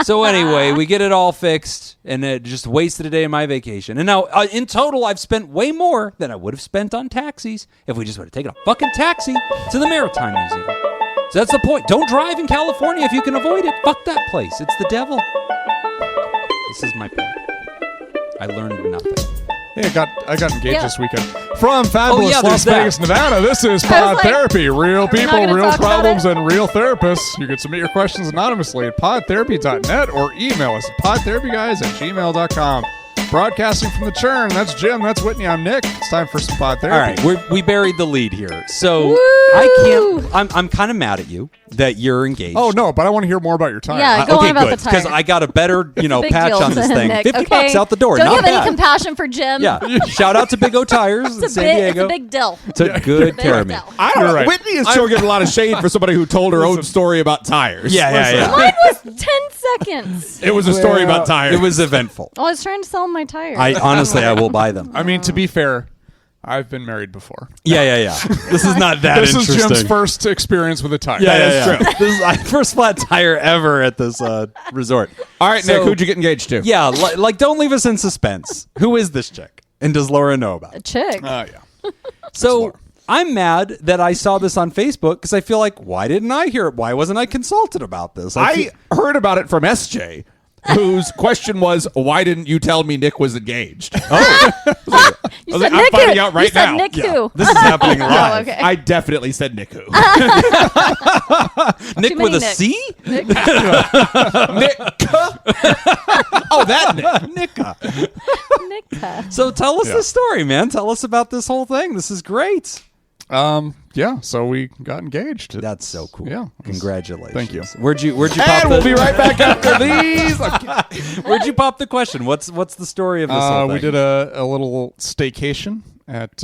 So anyway, we get it all fixed, and it just wasted a day of my vacation. And now, in total, I've spent way more than I would have spent on taxis if we just would have taken a fucking taxi to the Maritime Museum. So that's the point. Don't drive in California if you can avoid it. Fuck that place. It's the devil. This is my point. I learned nothing. Hey, I got engaged this weekend. From fabulous Las that. Vegas, Nevada, this is Pod Therapy. Real people, real problems, and real therapists. You can submit your questions anonymously at podtherapy.net or email us at podtherapyguys@gmail.com. Broadcasting from the churn. That's Jim. That's Whitney. I'm Nick. It's time for some Pod Therapy. All right, we buried the lead here. So Woo! I can't. I'm kind of mad at you that you're engaged. Oh, no, but I want to hear more about your tire. Yeah, go on about the tire. Because I got a better, Big patch deal on this to thing. Nick. 50 Okay. bucks out the door. Don't Not you have bad. any compassion for Jim? Yeah. Shout out to Big O Tires in San Diego. It's a big deal. Took good Big care of me. deal. I don't You're know. right. Whitney is showing a lot of shade for somebody who told her own story about tires. Yeah. Mine was 10 seconds. It was a story about tires. It was eventful. I was trying to sell my tires. Honestly, I will buy them. I mean, to be fair, I've been married before. Yeah. This is not that This interesting. is Jim's first experience with a tire. Yeah. This is my first flat tire ever at this resort. All right, So- Nick, who'd you get engaged to? Yeah, like don't leave us in suspense. Who is this chick? And does Laura know about a it? chick. Yeah. So I'm mad that I saw this on Facebook because I feel like, why didn't I hear it? Why wasn't I consulted about this? I heard about it from SJ, whose question was, why didn't you tell me Nick was engaged? You said I'm Nick finding who? out right you said now. Nick Yeah. who? This is happening live. okay. I definitely said Nick who. Nick Too with a many C? Nick. Oh, that Nick. Nicka. Nick. So tell us the story, man. Tell us about this whole thing. This is great. Yeah, so we got engaged. That's so cool. Yeah. Congratulations. Thank you. Where'd you pop And we'll be right back after these. Where'd you pop the question? What's the story of this whole thing? We did a little staycation at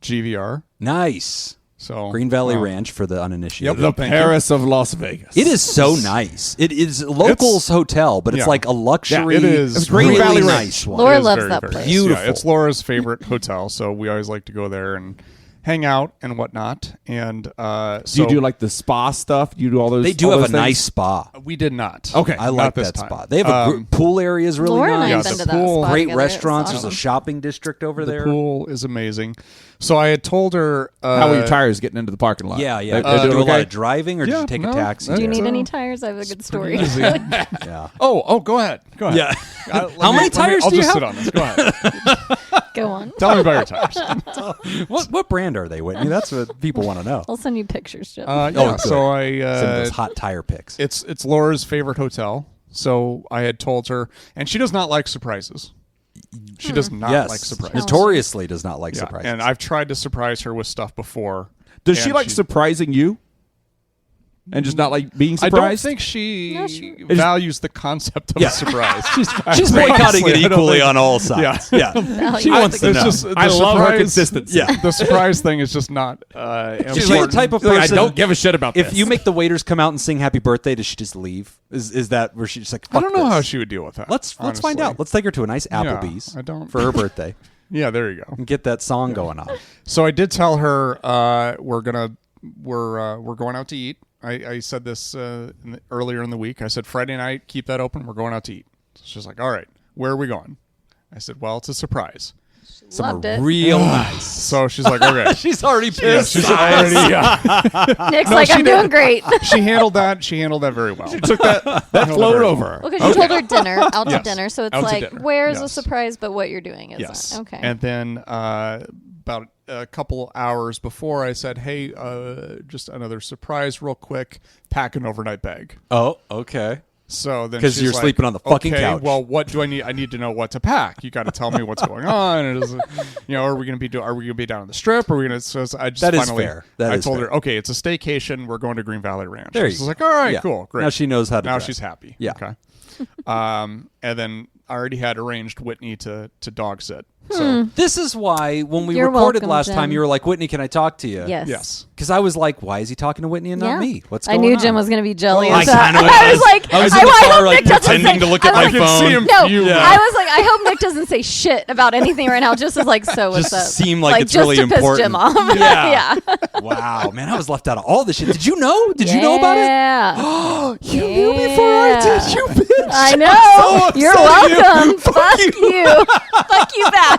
GVR. Nice. So Green Valley Ranch for the uninitiated. Yep. The Paris of Las Vegas. It is so nice. It is locals hotel, but it's yeah. like a luxury. Yeah, it is. It's Green really Valley nice one. Laura It is loves very, that very place. nice. Beautiful. Yeah, it's Laura's favorite hotel, so we always like to go there and hang out and whatnot. And Do you do like the spa stuff? You do all those? They do all have a those things? nice spa. we did not. Okay. I like Not this that time. spot. They have a pool area is really Laura and I nice. have Yeah, been the to that pool- spot Great together. restaurants. It's There's a awesome. shopping district over The there. pool is amazing. So I had told her. How were your tires getting into the parking lot? Yeah. They Did you doing do a lot okay? of driving, or did Yeah, you take no, a taxi? Do you that's need a- any tires? I have a good story. Easy. Yeah. Oh, go ahead. Go ahead. Yeah. Let How many tires I'll do you just have? sit on this. Go ahead. Go on. Tell me about your tires. What brand are they, Whitney? That's what people want to know. I'll send you pictures, Jim. Yeah, good. so I Send those hot tire pics. it's Laura's favorite hotel. So I had told her, and she does not like surprises. She does not Yes. like surprises. Notoriously does not like Yeah, surprises. and I've tried to surprise her with stuff before. Does she and like surprising you? And just not like being I surprised? don't think she No, she- values the concept of a surprise. She's boycotting it Honestly, I don't equally think- on all sides. Yeah. She I wants to There's know. just- the I love her surprise- consistency. Yeah. The surprise thing is just not. She's like the type of Like, person. I don't give a shit about If this. you make the waiters come out and sing happy birthday, does she just leave? Is that where she's just like, I fuck don't know this? how she would deal with that. Let's find honestly. out. Let's take her to a nice Applebee's I don't- for her birthday Yeah, there you go. and get that song going on. So I did tell her we're going out to eat. I said this earlier in the week. I said Friday night, keep that open. We're going out to eat. So she's like, all right, where are we going? I said, well, it's a surprise. Loved it. Real nice. So she's like, okay. She's already Yeah, pissed. she's already. Nick's like, I'm doing great. She handled that. She handled that very well. took that flowed over. Well, because you told her dinner, out to Yes. dinner. So it's Out to like, dinner. where's a Yes. surprise, but what you're doing isn't. Yes. Okay. And then about a couple hours before, I said, hey, just another surprise, real quick. Pack an overnight bag. Oh, okay. So then 'Cause she's you're like, sleeping on the fucking okay, couch. Well, what do I need? I need to know what to pack. You got to tell me what's going on. And are we going to be down on the strip? Are we going to? So I just That is finally, fair. That I is told fair. her, okay, it's a staycation. We're going to Green Valley Ranch. There you She's go. like, all right, Yeah. cool, great. Now she knows how to Now dress. she's happy. Yeah. Okay. And then I already had arranged Whitney to dog sit. So This is why when we You're recorded welcome, last time, Jim. you were like, Whitney, can I talk to you? yes. Because I was like, why is he talking to Whitney and not me? What's I going knew on? Jim was going to be jelly. I as that. kinda I was was. like, I was in the hope car, like, Nick doesn't pretending say- to look I at was my I can phone. see him No, fuming. I was like, I hope Nick doesn't say shit about anything right now. Just as like, so what's Just up? seem like it's just really to piss important. Jim off. Yeah. yeah. Wow, man, I was left out of all this shit. Did you know? Did you know about it? Yeah. You knew before I did, you bitch. I know. so You're upset at you. welcome. Fuck you. Fuck you back.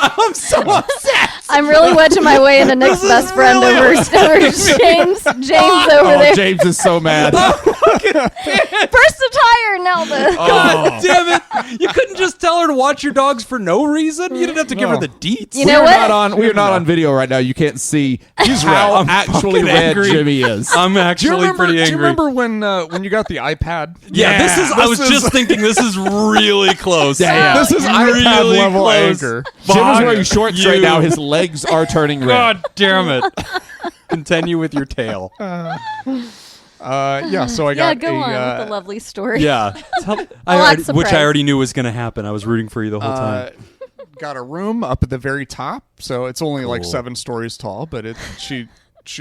I'm so upset. I'm really wedging my way into Nick's best friend over James. James over there. James is so mad. Burst a tire, Nelda. God damn it. You couldn't just tell her to watch your dogs for no reason? You didn't have to give her the deets. You know what? We are not on video right now. You can't see He's how red. actually fucking red angry. Jimmy is. I'm actually pretty angry. Do you remember when you got the iPad? Yeah, I was just thinking this is really close. This is Really iPad level close. anger. Jim is Fuck wearing shorts you. right now. His legs are turning red. God damn it. Continue with your tale. Yeah, so I Yeah, got go a on with the lovely story. Yeah. I'll act which I surprised. already knew was going to happen. I was rooting for you the whole time. got a room up at the very top, so it's only like Cool. 7 stories tall, but she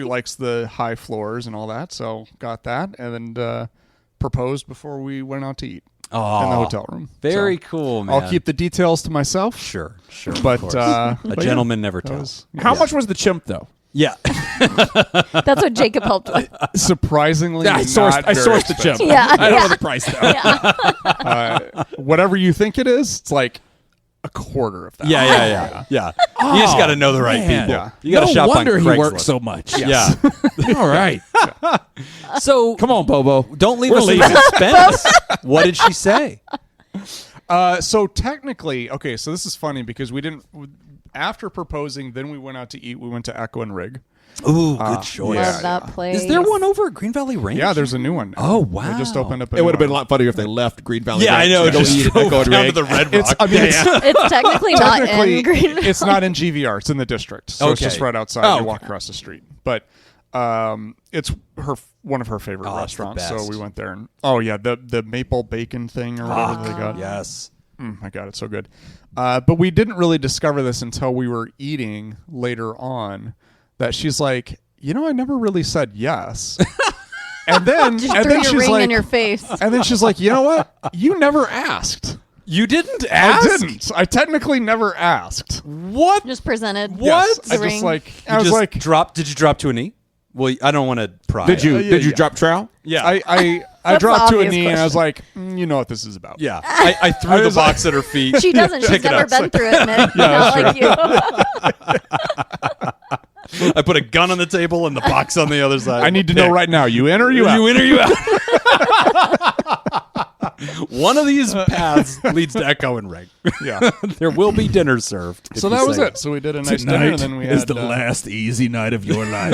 likes the high floors and all that, so got that, and then proposed before we went out to eat in the hotel room. Very So cool, man. I'll keep the details to myself. Sure. But of course. a A gentleman never tells. How much was the chimp though? Yeah. That's what Jacob helped with. surprisingly, I sourced the chimp. Yeah. I don't yeah. know the price though. Whatever you think it is, it's like a quarter of that. Yeah. You just got to know the right man. people. Yeah. You got to No shop wonder on he Craigslist. works so much. Yeah. All right. So Come on, Bobo. don't leave We're us in leaving. suspense. What did she say? So technically, okay, so this is funny because we didn't. After proposing, then we went out to eat. We went to Echo and Rig. Ooh, good choice. Love that place. Is there one over at Green Valley Ranch? Yeah, there's a new one. Oh, wow. They just opened up. It would have been a lot funnier if they left Green Valley. Yeah, I Ranch know. to go Just eat at drove Echo and down Rig. to the Red Rock. It's technically not in Green. It's not in GVR. It's in the district, so it's Okay. just right outside. Oh, You walk across the street, but it's one of her favorite Oh, it's the restaurants. So best. we went there, and the maple bacon thing or whatever they got. Yes. My God, it's so good. But we didn't really discover this until we were eating later on. That she's like, I never really said yes. And then, Just and threw then your she's ring like, in your face. and then she's like, you know what? You never asked. You didn't I ask? didn't. I technically never asked. What? Just presented. Yes, The I ring. just like You I was just like, dropped. Did you drop to a knee? Well, I don't want to pry. Did you? yeah, Did you yeah. drop trowel? Yeah. I That's dropped the to a obvious knee and I was question. like, you know what this is about. Yeah. I threw the was like- box at her feet. She doesn't. She's Pick it never up. been through it, Nick. Not like you. I put a gun on the table and the box on the other side. I need to know right now. You in or you out? You in or you out? One of these paths leads to Echo and Rig. Yeah. There will be dinner served. if So you that was say it. So we did a nice dinner and then we had last easy night of your life.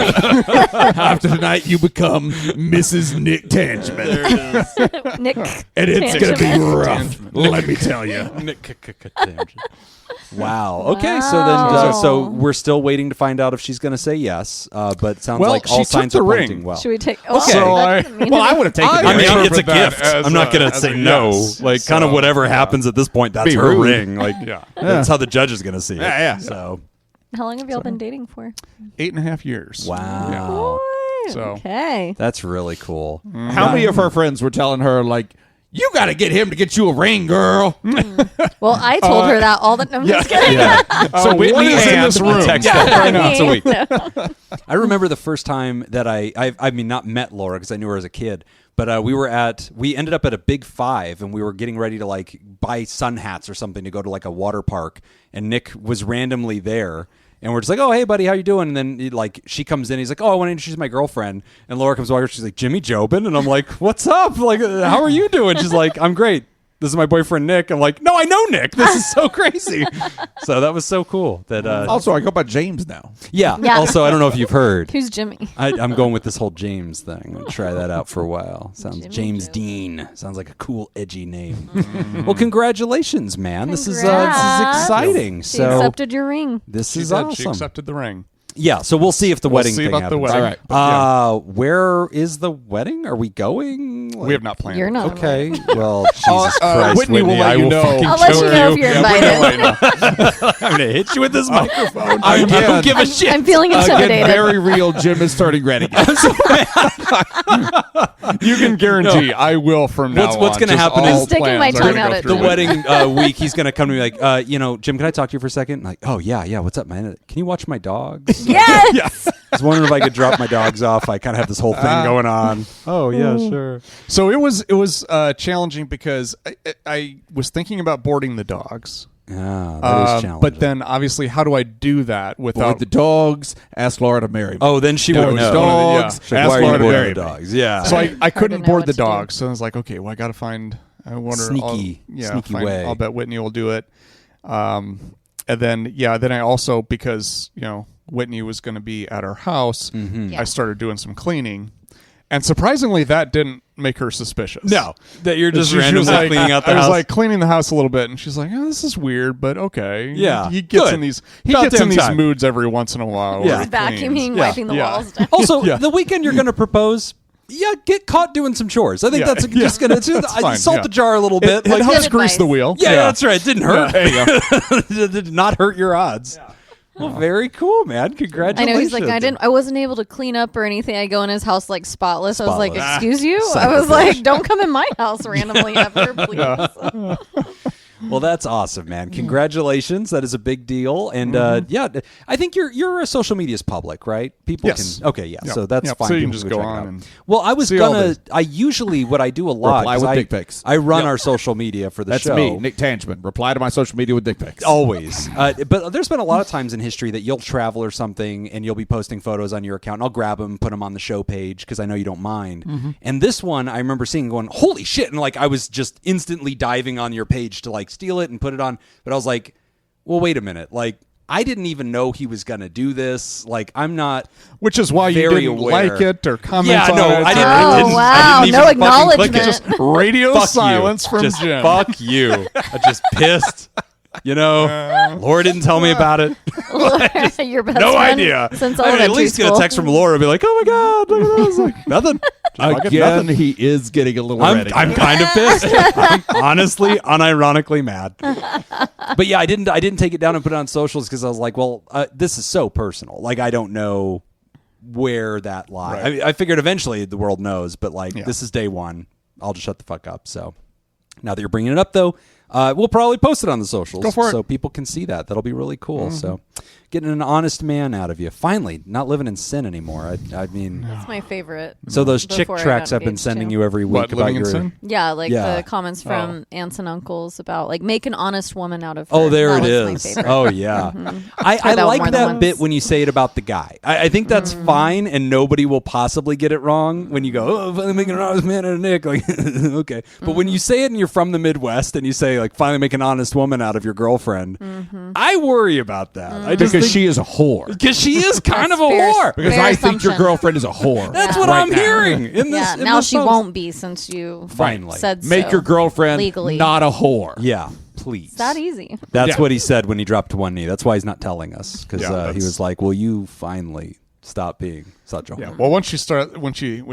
After tonight, you become Mrs. Nick Tangeman, There it is. Nick. and it's gonna be Tangent. rough. Let me tell you. Tangent. Wow. Okay. So then, Wow. so we're still waiting to find out if she's going to say yes. But it sounds Well, like she all took signs the are ring. pointing well. Should we take? Oh, So that doesn't mean Well, I anything. would have taken I the I mean, ring. interpret it's a that gift. as I'm not going a- to say as a no. yes. Like, kind of So, whatever yeah. happens at this point, that's Be her rude. ring. Like, Yeah. that's how the judge is going to see it. Yeah. So, How long have y'all been dating for? 8.5 years. wow. So- Okay. That's really cool. How many of her friends were telling her like, "You got to get him to get you a ring, girl"? Well, I told her that all the. I'm just kidding. So Whitney one is in and this room. text Yeah. her I once a mean, week. no. I remember the first time that I mean, not met Laura because I knew her as a kid, but we ended up at a Big Five and we were getting ready to like buy sun hats or something to go to like a water park, and Nick was randomly there. And we're just like, oh, hey, buddy, how you doing? And then she comes in. He's like, oh, I want to introduce my girlfriend. And Laura comes over. She's like, Jimmy Jobin. And I'm like, what's up? Like, how are you doing? She's like, I'm great. This is my boyfriend, Nick. I'm like, no, I know Nick. This is so crazy. So that was so cool. That Also, I go by James now. yeah. Yeah. Also, I don't know if you've heard. Who's Jimmy? I'm going with this whole James thing. I'm going to try that out for a while. Sounds Jimmy James Jobin. Dean. Sounds like a cool, edgy name. Well, congratulations, man. This is Congrats. exciting. She So accepted your ring. this She is did. awesome. She accepted the ring. Yeah, so we'll see if the wedding thing about happens. the wedding. All right. Where is the wedding? Are we going? We have not planned. You're not. Okay. Well, Jesus Christ, Whitney will let I you will know. fucking I'll let kill you know if you're invited. I'm gonna hit you with this microphone. I Again, don't give a shit. I'm feeling Again, intimidated. very real. Jim is starting red again. You can guarantee I will from now on. What's gonna Just happen all is- I'm sticking plans my are tongue gonna out go at through The you. wedding week, he's gonna come to me like, Jim, can I talk to you for a second? Like, oh yeah, what's up, man? Can you watch my dogs? Yes. I was wondering if I could drop my dogs off. I kind of have this whole thing going on. Oh yeah, sure. So it was challenging because I was thinking about boarding the dogs. Yeah, that is challenging. But then obviously, how do I do that Board without the dogs. Ask Laura to marry me. Oh, then she No, would know. dogs. She's like, Ask why are Laura you to boarding marry the me. dogs? Yeah. So I Hard couldn't to know board what the to do. dogs. So I was like, okay, well, I got to find. I wonder. Sneaky way. I'll bet Whitney will do it. And then then I also, because Whitney was going to be at our house, Yeah. I started doing some cleaning, and surprisingly, that didn't make her suspicious. No, that you're just She was randomly like- cleaning out the I was house. like cleaning the house a little bit, and she's like, "Oh, this is weird, but okay." Yeah, he gets good. in these. About damn time. Moods every once in a while. where Yeah. he cleans. Vacuuming, Yeah. wiping the Yeah. walls down. also, Yeah. the weekend you're going to propose. Yeah, get caught doing some chores. I think Yeah. that's Yeah. just gonna fine, salt yeah. the jar a little bit. It Like, helps Good grease advice. the wheel. yeah, that's right. It didn't hurt. There you go. It did not hurt your odds. Well, very cool, man. I Congratulations. know he's like, I wasn't able to clean up or anything. I go in his house like spotless. I was like, Spotless. excuse you? I was like, don't come in my house randomly ever, please. Well, that's awesome, man. Congratulations. That is a big deal. And I think your social media is public, right? People Yes. can. Okay, yeah. Yep. So that's Yep. fine. So you can People just can go check it on out. and Well, I was see all gonna. this. I usually what I do a lot. Reply 'cause with I, dick pics. I run our social media for the That's show. me, Nick Tangent. Reply to my social media with dick pics. Always. But there's been a lot of times in history that you'll travel or something and you'll be posting photos on your account. And I'll grab them, put them on the show page because I know you don't mind. And this one I remember seeing going, holy shit. And like I was just instantly diving on your page to like steal it and put it on. But I was like, well, wait a minute. Like I didn't even know he was going to do this. Like I'm not. Which is why you Very didn't aware. like it or comment Yeah, on no, it. I didn't. Oh, I didn't wow. even No fucking click it. acknowledgement. Just radio fuck silence you. from Just Jim. fuck you. I just pissed. Laura didn't tell me about it. Your best No friend idea. since I mean, at elementary least get a school. text from Laura and be like, oh my God, look at this. Like, nothing. Again, he is getting a little red I'm again. kind of pissed. I'm honestly, unironically mad. But yeah, I didn't take it down and put it on socials because I was like, well, this is so personal. Like, I don't know where that lies. Right. I mean, I figured eventually the world knows, but like, this is day one. I'll just shut the fuck up. So now that you're bringing it up, though, we'll probably post it on the socials Go for it. so people can see that. That'll be really cool. So getting an honest man out of you. Finally, not living in sin anymore. I mean, That's my favorite. so those chick Before I tracks got I've been engaged, sending too. you every week What, about living in your. sin? Yeah, like Yeah. the comments from aunts and uncles about like make an honest woman out of her. Oh, there That it was my is. favorite. Oh, yeah. I Tried that one like more than that once. bit when you say it about the guy. I think that's fine, and nobody will possibly get it wrong when you go, oh, finally making an honest man out of Nick. Like, okay. But when you say it and you're from the Midwest and you say, like, finally make an honest woman out of your girlfriend, I worry about that. I just Because think, she is a whore. because she is kind of a fair. whore. Because Fair I think your assumption. girlfriend is a whore. That's what right I'm now. hearing in this. Yeah, in now this she post. won't be since you Finally. said so. Make your girlfriend legally. not a whore. Yeah, please. It's that easy. That's Yeah. what he said when he dropped to one knee. That's why he's not telling us because Yeah, he that's- was like, "Will you finally stop being such a Yeah. whore?" Well, once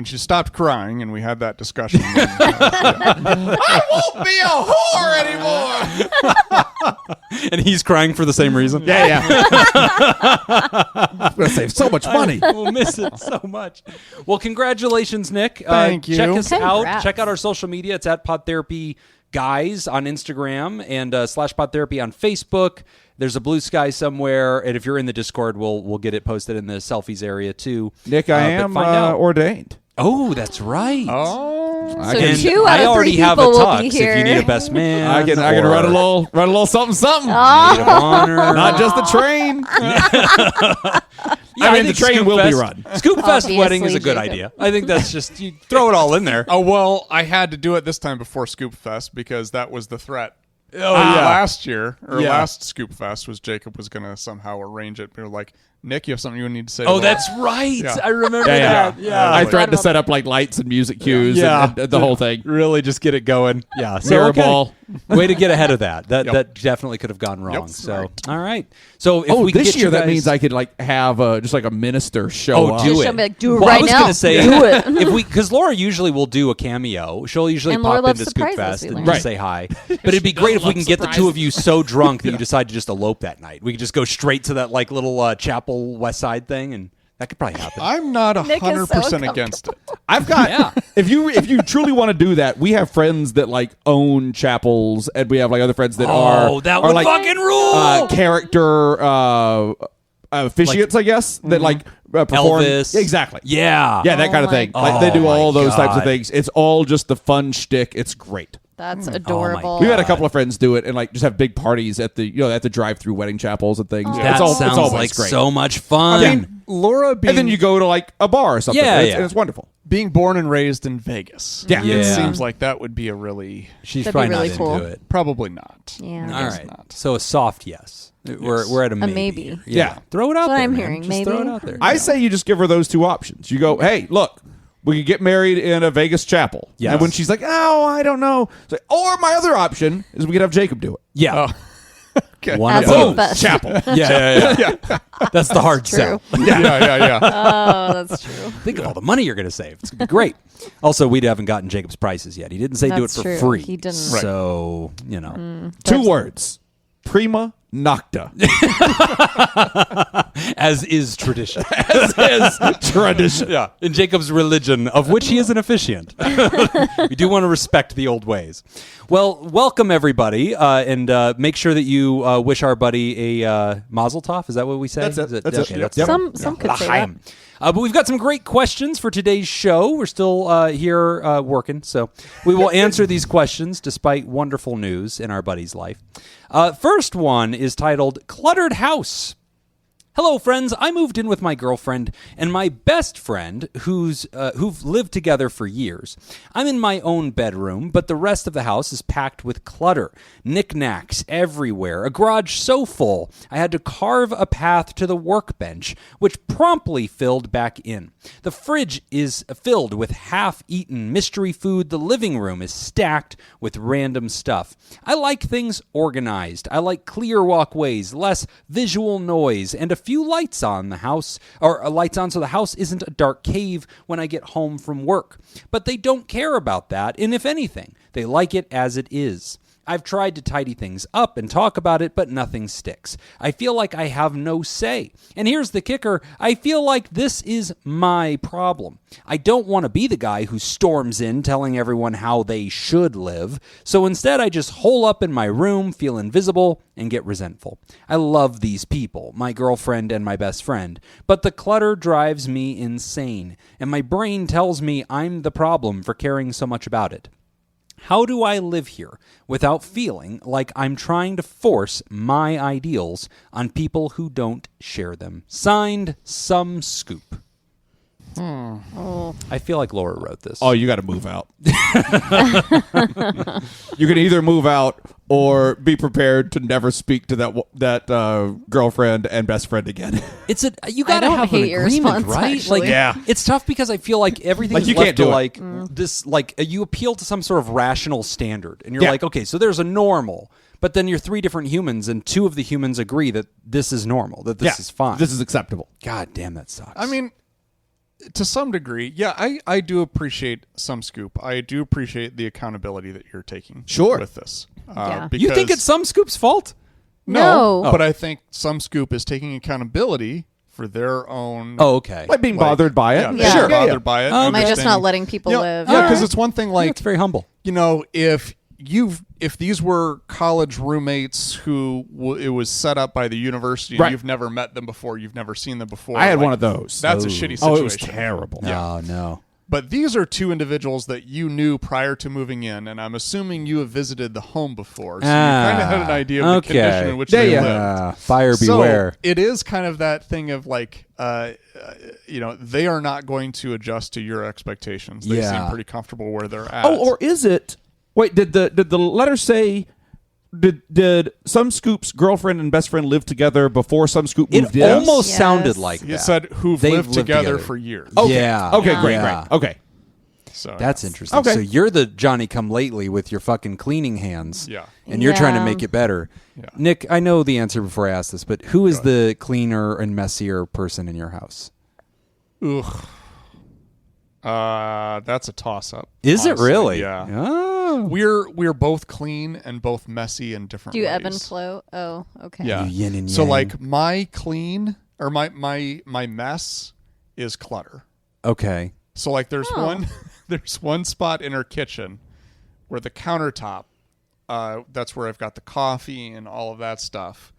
she stopped crying and we had that discussion, then, I won't be a whore anymore. And he's crying for the same reason. Yeah. I'm going to save so much money. We'll miss it so much. Well, congratulations, Nick. Thank you. Check us out. Congrats. Check out our social media. It's at PodTherapyGuys on Instagram and /PodTherapy on Facebook. There's a blue sky somewhere, and if you're in the Discord, we'll get it posted in the selfies area too. Nick, I But am find out. ordained. Oh, that's right. So And 2 I out of already 3 have a people will tux be if here. you need a best man. I can run a little something. Oh. maid of honor. Not just the train. Yeah, I mean, the think train Scoop will be Fest- run. Scoop Fest Obviously, wedding is a good Jacob. idea. I think that's just you throw it all in there. oh well, I had to do it this time before Scoop Fest because that was the threat. Oh, yeah. Last year or Yeah. last Scoop Fest was Jacob was going to somehow arrange it. We were like, Nick, you have something you need to say? Oh, that's right. Yeah. I remember Yeah. that. Yeah. I tried to set up like lights and music cues and the whole thing. Really just get it going. Yeah. So, Mirror okay. ball. Way to get ahead of that. That Yep. that definitely could have gone wrong. Yep. So, all right. So, if we can this get year you that guys- means I could like have just like a minister show up. do Just it. she'll be like, do it Well, right I was now. gonna say, Do it. if we, because Laura usually will do a cameo. She'll usually And Laura pop loves into Scoop surprises, Fest we and learned. just say hi. But it'd be great if we can get the two of you so drunk that you decide to just elope that night. We could just go straight to that like little Chapel West Side thing, and that could probably happen. I'm not Nick is so 100% against it. I've got Yeah. if you truly want to do that, we have friends that like own chapels, and we have like other friends that Oh, that are would like fucking rule! character officiates, I guess, that like perform Elvis. exactly. Yeah. Yeah, that Oh kind of my thing. God. Like they do Oh all my those types of God. things. It's all just the fun shtick. It's great. That's Oh adorable. We've had a couple of friends do it and like just have big parties at the at the drive-through wedding chapels and things. That it's sounds always like great. so much fun. I mean, Laura being, And then you go to like a bar or something. Yeah, and it's, yeah. and it's wonderful. being born and raised in Vegas. Yeah. It Yeah. seems like that would be a really... She's That'd probably be really not cool. into it. Probably not. Yeah. All guess right. not. So a soft yes. We're at a maybe. maybe. here. Yeah. Throw it out That's what there. I'm man. hearing. Just throw it Maybe. out there. I say you just give her those two options. You go, hey, look, we could get married in a Vegas chapel. Yes. And when she's like, oh, I don't know. It's like, or my other option is we could have Jacob do it. Yeah. Okay. One As of his those. best. Chapel. Yeah. That's the hard True. sell. Yeah. Oh, that's true. Think of all the money you're going to save. It's going to be great. Also, we haven't gotten Jacob's prices yet. He didn't say do it That's for true. free. He didn't. Right. So, you know, Two words. Prima nocta. as is tradition. As is tradition. Yeah. In Jacob's religion, of which he is an officiant. We do want to respect the old ways. Well, welcome everybody, and make sure that you wish our buddy a mazel tov. Is that what we say? That's it. Is That's it. okay, Yep. that's Yep. Some could say that. L'chaim. But we've got some great questions for today's show. We're still here working, so we will answer these questions despite wonderful news in our buddy's life. First one is titled Cluttered House. Hello, friends. I moved in with my girlfriend and my best friend who've lived together for years. I'm in my own bedroom, but the rest of the house is packed with clutter. Knickknacks everywhere. A garage so full, I had to carve a path to the workbench, which promptly filled back in. The fridge is filled with half-eaten mystery food. The living room is stacked with random stuff. I like things organized. I like clear walkways, less visual noise, and a few lights on the house, or lights on so the house isn't a dark cave when I get home from work. But they don't care about that, and if anything, they like it as it is. I've tried to tidy things up and talk about it, but nothing sticks. I feel like I have no say. And here's the kicker. I feel like this is my problem. I don't want to be the guy who storms in telling everyone how they should live. So instead, I just hole up in my room, feel invisible, and get resentful. I love these people, my girlfriend and my best friend, but the clutter drives me insane, and my brain tells me I'm the problem for caring so much about it. How do I live here without feeling like I'm trying to force my ideals on people who don't share them? Signed, Some Scoop. I feel like Laura wrote this. Oh, you got to move out. You can either move out or be prepared to never speak to that girlfriend and best friend again. It's you gotta don't have an hate your agreement, response, right? actually. Like, Yeah. it's tough because I feel like everything Like, is you left can't to do it. like this. Like you appeal to some sort of rational standard, and you're Yeah. like, okay, so there's a normal, but then you're three different humans, and two of the humans agree that this is normal, that this is fine. This is acceptable. God damn, that sucks. I mean, to some degree, yeah, I do appreciate Some Scoop. I do appreciate the accountability that you're taking Sure. with this. Yeah. you think because- it's Some Scoop's fault? No. but I think Some Scoop is taking accountability for their own... Oh, okay. Like being bothered by it. Yeah, Yeah. sure. Sure. Bothered by it. Oh, Am I just understanding- not letting people live? Yeah, because Alright. it's one thing like, That's very humble. you know, if these were college roommates who it was set up by the university and Right. you've never met them before, you've never seen them before. I had like, one of those. That's a shitty situation. Oh, it was terrible. No, no. But these are two individuals that you knew prior to moving in, and I'm assuming you have visited the home before, so you kind of had an idea of the condition in which they lived. Fire beware. So it is kind of that thing of like, you know, they are not going to adjust to your expectations. They Yeah. seem pretty comfortable where they're at. Oh, or is it? Wait, did the letter say did some Scoop's girlfriend and best friend live together before some Scoop moved in? It almost Yes. sounded like that. He said who've They've lived together for years. Okay. Yeah. Okay, Yeah. great, Yeah. great. Okay. So That's interesting. Okay. So you're the Johnny come lately with your fucking cleaning hands. Yeah. And you're trying to Yeah. make it better. Yeah. Nick, I know the answer before I ask this, but who is the cleaner and messier person in your house? Ugh. That's a toss-up. Is honestly. it really? Yeah. Oh. We're both clean and both messy in different Do you ways. ebb and flow? Oh, okay. Yeah. You yin and So yang. like my clean or my mess is clutter. Okay. So like there's Oh. there's one spot in our kitchen where the countertop, that's where I've got the coffee and all of that stuff.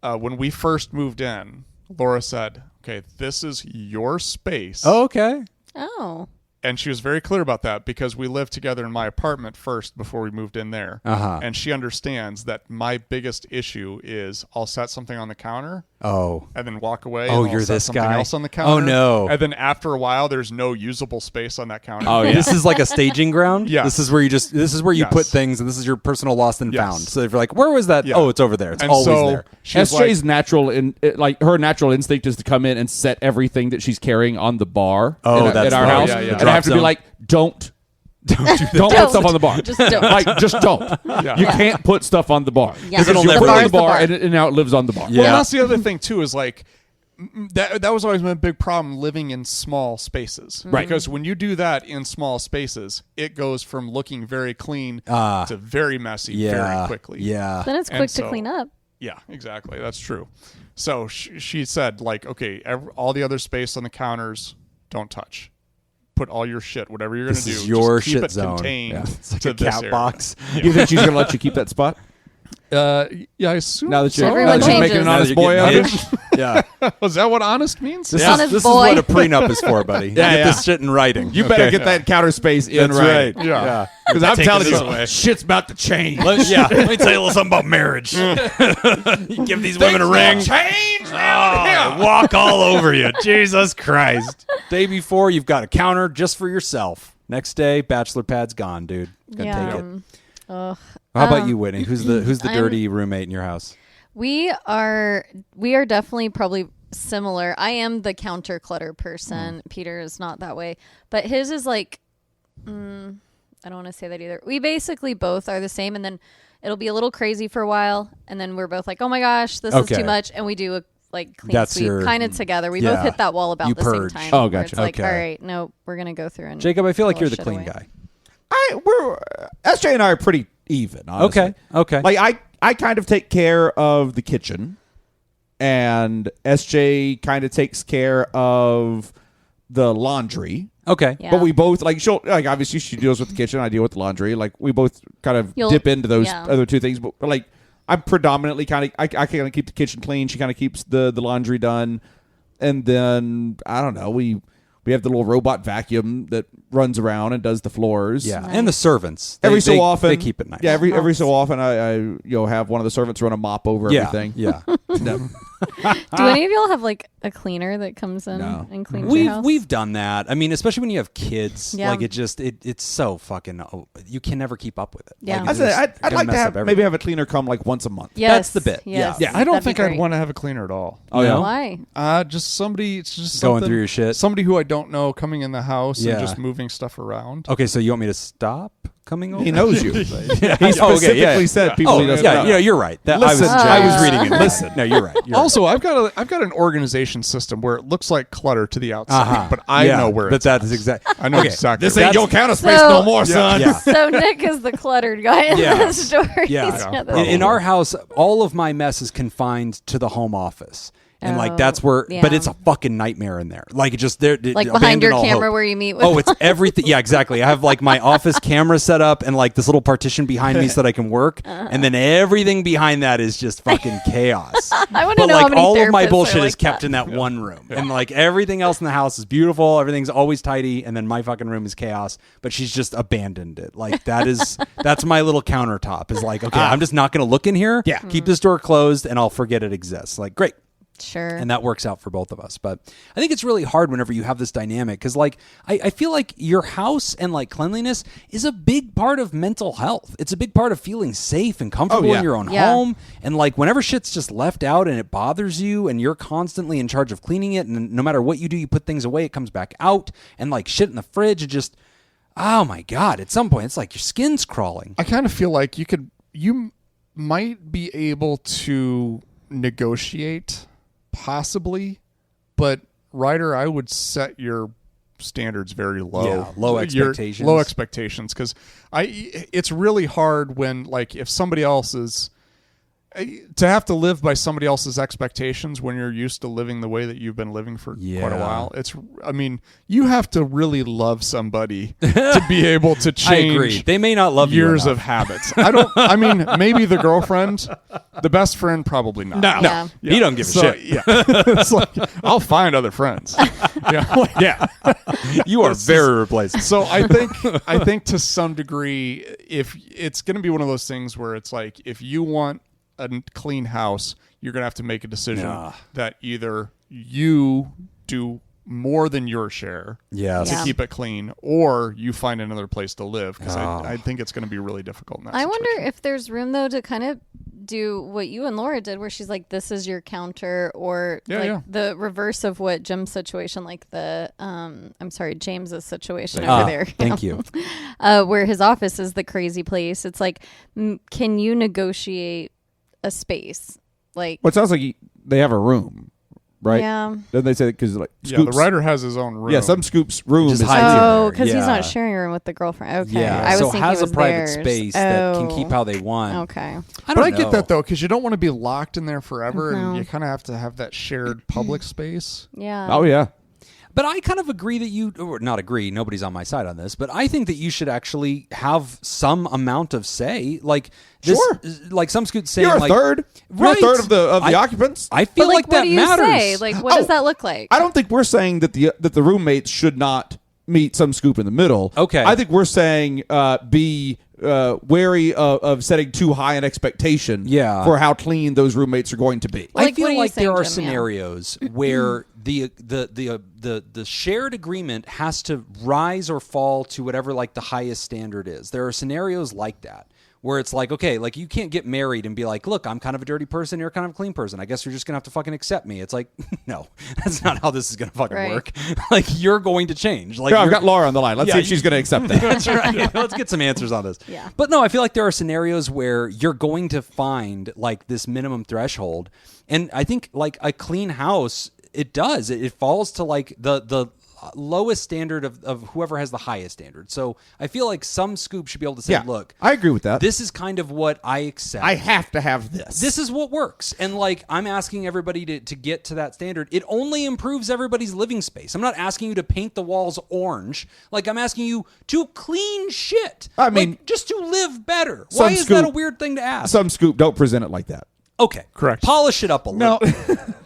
When we first moved in, Laura said, "Okay, this is your space." Oh, okay. Oh. And she was very clear about that because we lived together in my apartment first before we moved in there. Uh-huh. And she understands that my biggest issue is I'll set something on the counter Oh. and then walk away. Oh, and I'll you're set this something guy? else on the counter. Oh, no. And then after a while, there's no usable space on that counter. Oh, yeah. This is like a staging ground? Yes. This is where you Yes. put things, and this is your personal lost and Yes. found. So if you're like, where was that? Yeah. Oh, it's over there. It's And always so there. she's SJ's like, natural her natural instinct is to come in and set everything that she's carrying on the bar Oh, in, that's our right. house. Yeah, yeah. And I have to Drop be like, don't do that. put stuff on the bar. Just don't. Like, just don't. Yeah. You can't put stuff on the bar. Yeah. Because it'll you never put it on leave. the bar, The bar. and it now it lives on the bar. Yeah. Well, that's the other thing too. Is like that was always my big problem living in small spaces. Right. Because when you do that in small spaces, it goes from looking very clean Ah. to very messy Yeah. very quickly. Yeah. Then it's And quick to so- clean up. Yeah, exactly. That's true. So she said, like, okay, all the other space on the counters, don't touch. Put all your shit, whatever you're going to This do, is your just keep shit it zone. contained Yeah. It's like to a this cat area. box. You think she's going to let you keep that spot? Yeah, I assume. Now that you're, Everyone now that you're making changes. an Now honest that boy you're out getting of it? hitched. Yeah. is that what honest means? This, Honest is, this boy. is what a prenup is for, buddy. You Yeah, get yeah. this shit in writing. You better Okay. get that counter space in That's right. Yeah. Because I'm Taking telling this you, away. shit's about to change. Let me tell you a little something about marriage. You give these women a ring. Change Oh, they walk all over you. Jesus Christ. Day before, you've got a counter just for yourself. Next day, bachelor pad's gone, dude. Gonna take it. Ugh. How about you, Whitney? Who's the I'm- dirty roommate in your house? We are definitely probably similar. I am the counter clutter person. Peter is not that way, but his is like, I don't want to say that either. We basically both are the same, and then it'll be a little crazy for a while, and then we're both like, oh my gosh, this is Okay. too much, and we do a like clean That's sweep your- kind of together. We yeah. both hit that wall about You the purge. same time. Oh, where gotcha. It's like, Okay. all right, no, we're gonna go through and Jacob, I feel like throw you're the shit clean away. guy. SJ and I are pretty even, honestly. Okay. Like, I kind of take care of the kitchen, and SJ kind of takes care of the laundry. Okay. Yeah. But we both, like, obviously she deals with the kitchen, I deal with the laundry. Like, we both kind of You'll- dip into those yeah. other two things. But like, I'm predominantly I kind of keep the kitchen clean. She kind of keeps the laundry done. And then, I don't know, we have the little robot vacuum that runs around and does the floors. Yeah. Nice. And the servants. Every so often they keep it nice. Yeah, every so often I have one of the servants run a mop over Yeah. everything. Yeah. Do any of y'all have like a cleaner that comes in No. and cleans your house? We've done that. I mean, especially when you have kids, Yeah. like it's so fucking. You can never keep up with it. Yeah. Like, I it's said just I'd gonna like to mess have up everything. maybe have a cleaner come like once a month. Yes, That's the bit. Yes, Yeah. I don't that'd be think I'd great. want to have a cleaner at all. Oh, no? Why? Just somebody. It's just Going something- through your shit. Somebody who I don't know coming in the house Yeah. and just moving stuff around. Okay, so you want me to stop coming over? He knows you. Yeah. He specifically said people he doesn't know. Yeah, you're right. Listen, I was Jay. reading it. Listen, no, you're right. You're Also, I've got an organization system where it looks like clutter to the outside, right. but I know where But it's that is exactly. I know exactly. This where ain't it's your counter space So- no more, son. Yeah. So Nick is the cluttered guy in Yeah. this story. Yeah. He's not In the- our house, all of my mess is confined to the home office. And like Oh, that's where, yeah. but it's a fucking nightmare in there. Like it just there, like behind your camera where you meet with. Oh, it's everything. Yeah, exactly. I have like my office camera set up and like this little partition behind me so that I can work, and then everything behind that is just fucking chaos. I want to But know how like many all of my therapists are bullshit like is kept that. in that one room, and like everything else in the house is beautiful. Everything's always tidy, and then my fucking room is chaos. But she's just abandoned it. Like that's my little countertop. Is like, okay, I'm just not gonna look in here. Yeah. Keep this door closed, and I'll forget it exists. Like, great. Sure. And that works out for both of us. But I think it's really hard whenever you have this dynamic because, like, I feel like your house and, like, cleanliness is a big part of mental health. It's a big part of feeling safe and comfortable in your own home. And, like, whenever shit's just left out and it bothers you and you're constantly in charge of cleaning it, and no matter what you do, you put things away, it comes back out. And, like, shit in the fridge, it just, oh, my God. At some point, it's like your skin's crawling. I kind of feel like you might be able to negotiate, possibly, but Ryder, I would set your standards very low. Yeah, low expectations. Low expectations, because it's really hard when, like, if somebody else is to have to live by somebody else's expectations when you're used to living the way that you've been living for quite a while. You have to really love somebody to be able to change. I agree. They may not love years you of habits. Maybe the girlfriend, the best friend, probably not. No. Yeah. He don't give a shit. Yeah. It's like, I'll find other friends. Yeah. You are very replaceable. So I think to some degree, if it's going to be one of those things where it's like, if you want a clean house, you're going to have to make a decision that either you do more than your share to keep it clean, or you find another place to live, because I think it's going to be really difficult in that situation. Wonder if there's room, though, to kind of do what you and Laura did, where she's like, this is your counter, or the reverse of what Jim's situation, like the James's situation over there. Thank you. Where his office is the crazy place. It's like, can you negotiate a space? Like, well, it sounds like they have a room, right? Yeah. Then they say, because like the writer has his own room. Yeah, some Scoop's room Just is oh, because he's not sharing a room with the girlfriend. Okay, Yeah, I was so thinking has it was a private theirs. space that can keep how they want. Okay, I get that though, because you don't want to be locked in there forever, and you kind of have to have that shared public space. Yeah. Oh yeah. But I kind of agree that or not agree, nobody's on my side on this, but I think that you should actually have some amount of say. Like, this, like some Scoot's saying, You're a like, third. Right. You're a third of the occupants. I feel like that what do you matters. say? Like, what does that look like? I don't think we're saying that the roommates should not meet some Scoop in the middle. Okay. I think we're saying be wary of setting too high an expectation for how clean those roommates are going to be. I feel like there are Jim? scenarios where the shared agreement has to rise or fall to whatever, like, the highest standard is. There are scenarios like that where it's like, okay, like, you can't get married and be like, look, I'm kind of a dirty person, you're kind of a clean person, I guess you're just gonna have to fucking accept me. It's like, no, that's not how this is gonna fucking work. Like, you're going to change. Like, I've got Laura on the line. Let's see if she's going to accept that. That's right. Let's get some answers on this. Yeah. But no, I feel like there are scenarios where you're going to find, like, this minimum threshold. And I think, like, a clean house, it does. It falls to, like, the lowest standard of whoever has the highest standard. So I feel like some Scoop should be able to say, look, I agree with that. This is kind of what I accept. I have to have this. This is what works. And, like, I'm asking everybody to get to that standard. It only improves everybody's living space. I'm not asking you to paint the walls orange. Like, I'm asking you to clean shit. I mean, like, just to live better. Why is that a weird thing to ask? Some Scoop don't present it like that. Okay. Correct. Polish it up a little.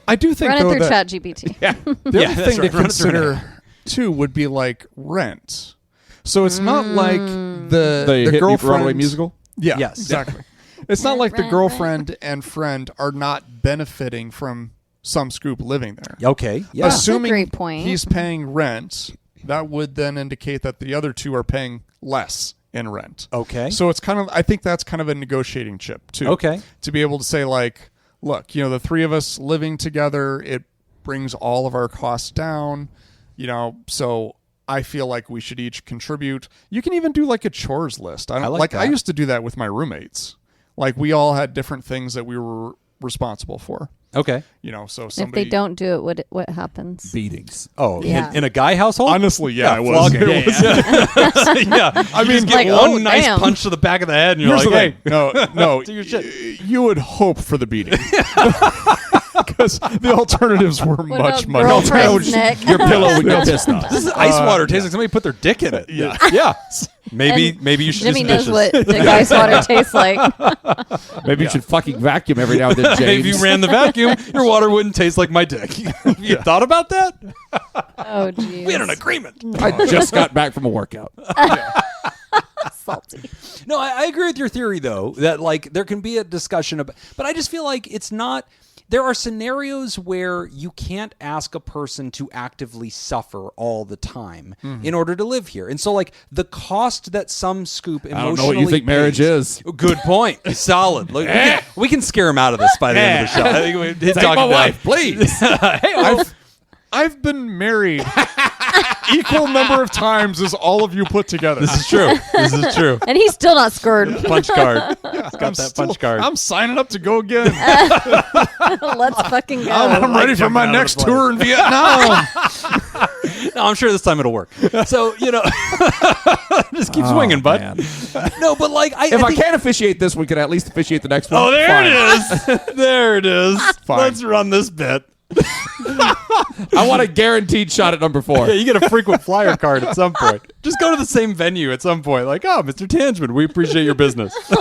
I do think, Run it though, through that ChatGPT. the other thing to consider too would be, like, rent. So it's not like the girlfriend Broadway musical. Yeah, Yes. exactly. It's not like the girlfriend and friend are not benefiting from some Scoop living there. Okay. Yeah. Assuming great point. he's paying rent, that would then indicate that the other two are paying less in rent. Okay. So it's kind of, I think that's kind of a negotiating chip too. Okay. To be able to say, like, look, the three of us living together, it brings all of our costs down, so I feel like we should each contribute. You can even do, like, a chores list. I like that. I used to do that with my roommates. Like, we all had different things that we were responsible for. Okay. So somebody, If they don't do it, what happens? Beatings. Oh, Yeah. in a guy household? honestly, it was. flogging. It was- Yeah. I mean, just get like, one oh, nice damn. punch to the back of the head, and you're Here's like, the hey. thing. No, Do your shit. you would hope for the beating. Because the alternatives were What much, about much girlfriend's neck? Your pillow would get pissed off. This is ice water. Tastes like somebody put their dick in it. Yeah. Yeah. Maybe you should Jimmy do knows some what dishes. the guy's water tastes like. Maybe you should fucking vacuum every now and then, James. If you ran the vacuum, your water wouldn't taste like my dick. You thought about that? Oh, geez. We had an agreement. I just got back from a workout. Salty. No, I agree with your theory, though, that, like, there can be a discussion about, but I just feel like it's not, there are scenarios where you can't ask a person to actively suffer all the time in order to live here. And so, like, the cost that some scoop emotionally I don't know what you think marriage is. Good point. Solid. Look, we can scare him out of this by the end of the show. I think we did Take talk my about wife, please. Hey, I've been married equal number of times as all of you put together. this is true. This is true. And he's still not scored. Punch card. It's got that punch card. I'm signing up to go again. Let's fucking go. I'm ready for my next tour in Vietnam. No, I'm sure this time it'll work. So, just keep swinging, bud. Man. No, but like, If I can't officiate this, we could at least officiate the next one. Oh, there Fine. it is. There it is. Fine. Let's run this bit. I want a guaranteed shot at number 4. Yeah, you get a frequent flyer card at some point. Just go to the same venue at some point. Like, oh, Mr. Tangeman, we appreciate your business. If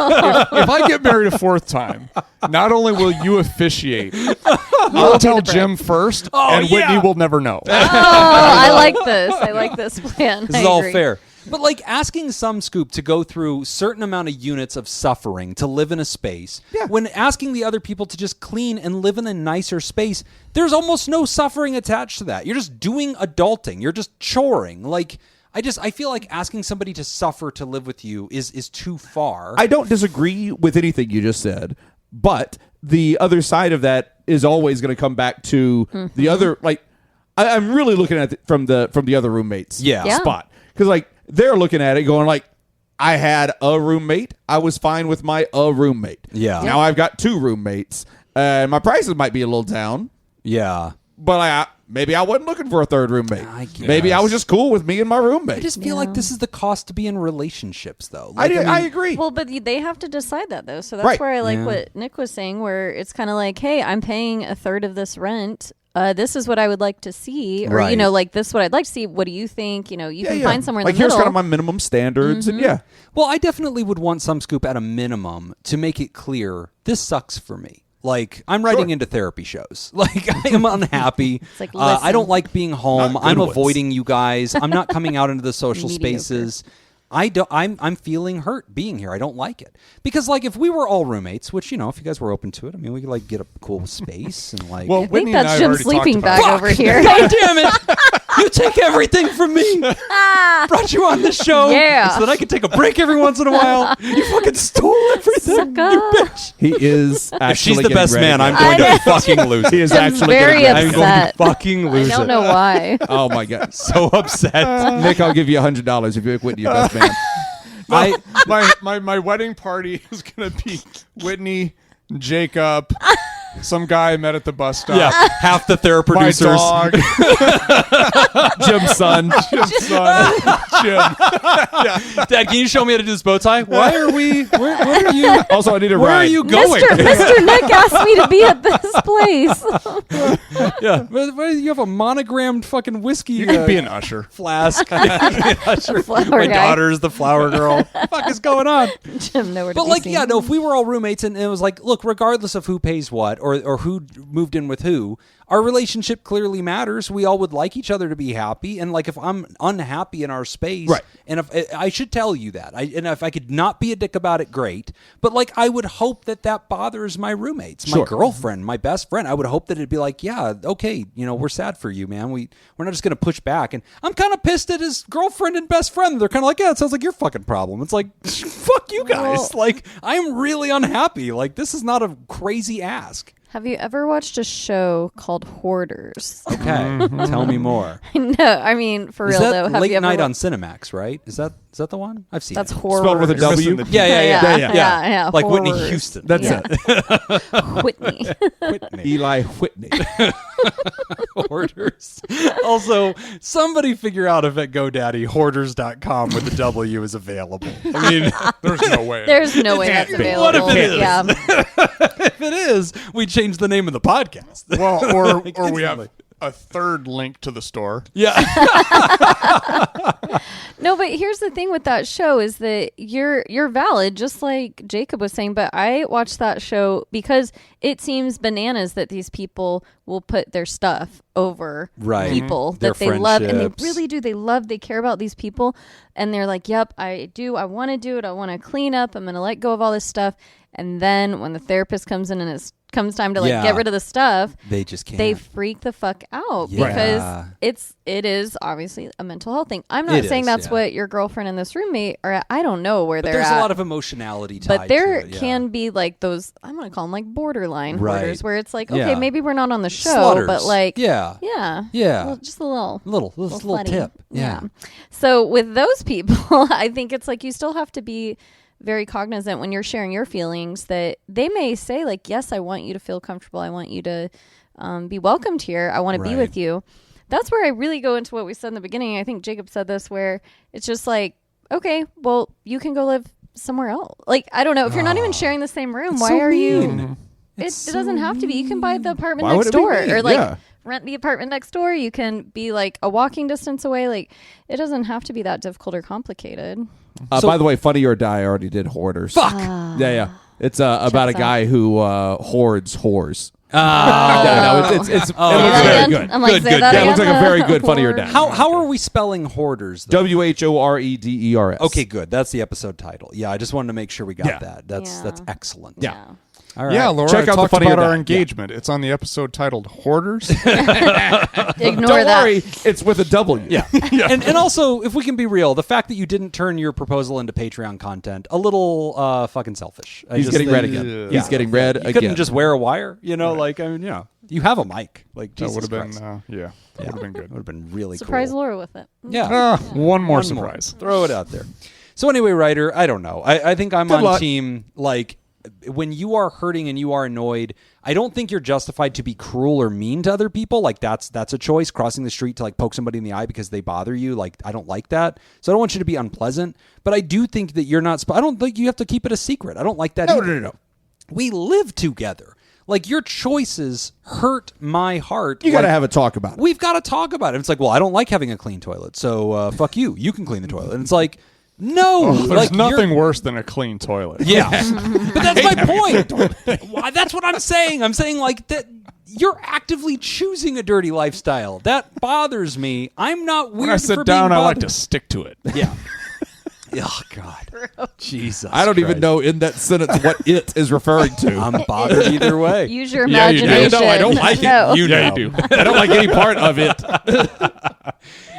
I get married a 4th time, not only will you officiate, you'll tell Jim first, and Whitney will never know. Oh, I like this. I like this plan. This is all fair. But like asking some scoop to go through certain amount of units of suffering to live in a space, when asking the other people to just clean and live in a nicer space, there's almost no suffering attached to that. You're just doing adulting. You're just choring. Like, I feel like asking somebody to suffer to live with you is too far. I don't disagree with anything you just said, but the other side of that is always going to come back to the other. Like, I'm really looking at it from the other roommates spot, because like they're looking at it going like, I had a roommate, I was fine with my roommate. Yeah. Now I've got 2 roommates, and my prices might be a little down. Yeah. But maybe I wasn't looking for a 3rd roommate. I guess. Maybe I was just cool with me and my roommate. I just feel like this is the cost to be in relationships, though. I Like, agree. Well, but they have to decide that, though. So that's Right. where I like what Nick was saying, where it's kind of like, hey, I'm paying a third of this rent. This is what I would like to see. Or, Right. like, this is what I'd like to see. What do you think? You can find somewhere in like the middle. here's kind of my minimum standards, and Well, I definitely would want some scoop at a minimum to make it clear this sucks for me. Like, I'm writing into therapy shows. Like, I am unhappy. It's like, I don't like being home. Not good I'm ones. avoiding you guys. I'm not coming out into the social Mediocre. spaces. I'm feeling hurt being here. I don't like it. Because, like, if we were all roommates, which, if you guys were open to it, I mean, we could, like, get a cool space and, like... Well, I think Whitney and that's I Jim's already sleeping talked about bag over here. God damn it! You take everything from me. Brought you on this show Yeah. so that I could take a break every once in a while. You fucking stole everything. Sucker. You bitch. he is. If she's actually the best getting man, I'm ready. going to fucking lose He it. is Jim's actually very getting ready. I'm going to upset. fucking I lose don't it. know why. Oh my god, So upset. Nick! I'll give you $100 if you make Whitney your best man. My wedding party is going to be Whitney, Jacob, some guy I met at the bus stop. Yeah, half the Thera My producers. dog, Jim's son. Jim's son, Jim. Dad, can you show me how to do this bow tie? Why are we? Where are you? Also, I need a Where ride. are you going? Mr. Nick asked me to be at this place. Yeah, you have a monogrammed fucking whiskey. You could be an usher. flask. Flower My guy. daughter's the flower girl. What the fuck is going on? Jim, nowhere to But be like, seen. yeah, no. If we were all roommates and it was like, look, regardless of who pays what or who moved in with who, our relationship clearly matters. We all would like each other to be happy, and like if I'm unhappy in our space, Right. and if I should tell you that, and if I could not be a dick about it, great. But like, I would hope that bothers my roommates, my Sure. girlfriend, my best friend. I would hope that it'd be like, yeah, okay, we're sad for you, man. We're not just gonna push back. And I'm kind of pissed at his girlfriend and best friend. They're kind of like, yeah, it sounds like your fucking problem. It's like, fuck you guys. Well- Like, I'm really unhappy. Like, this is not a crazy ask. Have you ever watched a show called Hoarders? Okay, tell me more. No, I mean, for Is real, that though. Have late you ever night on Cinemax, right? Is that the one? I've seen That's it. horror. Spelled with a W. Yeah. Like Whitney Horrors. Houston. That's Yeah. it. Whitney. Whitney. Eli Whitney. Hoarders. Also, somebody figure out if at GoDaddy hoarders.com with the W is available. I mean, There's no way. There's no way that's available. What if it is? Yeah. if it is, we change the name of the podcast. Well, or Like, we have instantly. a third link to the store. Yeah. No, but here's the thing with that show is that you're valid, just like Jacob was saying. But I watched that show because it seems bananas that these people will put their stuff over Right. people Their that they love, and they friendships. really do. They care about these people, and they're like, "Yep, I do. I want to do it. I want to clean up. I'm going to let go of all this stuff." And then when the therapist comes in and it's comes time to like get rid of the stuff, they just can't. They freak the fuck out Yeah. because it is obviously a mental health thing. I'm not saying that's what your girlfriend and this roommate are at. I don't know where they're at. There's a lot of emotionality tied but there to it, can be like those, I'm going to call them like borderline Right. hoarders, where it's like, Yeah. okay, maybe we're not on the show, Slutters. but like, Yeah. well, just a little Little tip. Yeah. So with those people, I think it's like you still have to be very cognizant when you're sharing your feelings that they may say like, yes, I want you to feel comfortable. I want you to be welcomed here. I want to be with you. That's where I really go into what we said in the beginning. I think Jacob said this, where it's just like, okay, well, you can go live somewhere else. Like, I don't know. If you're not even sharing the same room, why are you? It doesn't have to be. You can buy the apartment next door, or like rent the apartment next door. You can be like a walking distance away. Like, it doesn't have to be that difficult or complicated. By the way, Funny or Die already did Hoarders. Fuck. Yeah. It's about a guy who hoards whores. It looks very good. I'm like, Good. It looks like a very good Funny or Die. How are we spelling hoarders, though? WHOREDERS. Okay, good. That's the episode title. Yeah, I just wanted to make sure we got that. That's excellent. Yeah. All right. Yeah, Laura, Check out the talked Funny or about our Die. engagement. It's on the episode titled Hoarders. Ignore Don't that. worry, it's with a W. Yeah. And also, if we can be real, the fact that you didn't turn your proposal into Patreon content, a little fucking selfish. He's getting red again. He's getting red again. You couldn't just wear a wire, like, I mean, you have a mic. Like, That Jesus would have Christ. been, that would have been good. Would have been really Surprise cool. Laura with it. Yeah. One more surprise. Throw it out there. So anyway, Ryder, I don't know. I think I'm Good on luck. team, like, when you are hurting and you are annoyed, I don't think you're justified to be cruel or mean to other people. Like, that's a choice. Crossing the street to like poke somebody in the eye because they bother you. Like, I don't like that. So I don't want you to be unpleasant. But I do think that you're not. I don't think you have to keep it a secret. I don't like that. No. We live together. Like, your choices hurt my heart. You got to have a talk about it. We've got to talk about it. It's like, well, I don't like having a clean toilet, so fuck you. You can clean the toilet. And it's like, no. There's like, nothing worse than a clean toilet. Yeah. But that's my point. Why, that's what I'm saying. I'm saying, like, that you're actively choosing a dirty lifestyle. That bothers me. I'm not weird When I for sit being down, I like bothered. to stick to it. Yeah. Oh, God. Jesus I don't even Christ. know in that sentence what it is referring to. I'm bothered either way. Use your Yeah, you do. imagination. No, I don't like it. No. You know. you do. I don't like any part of it.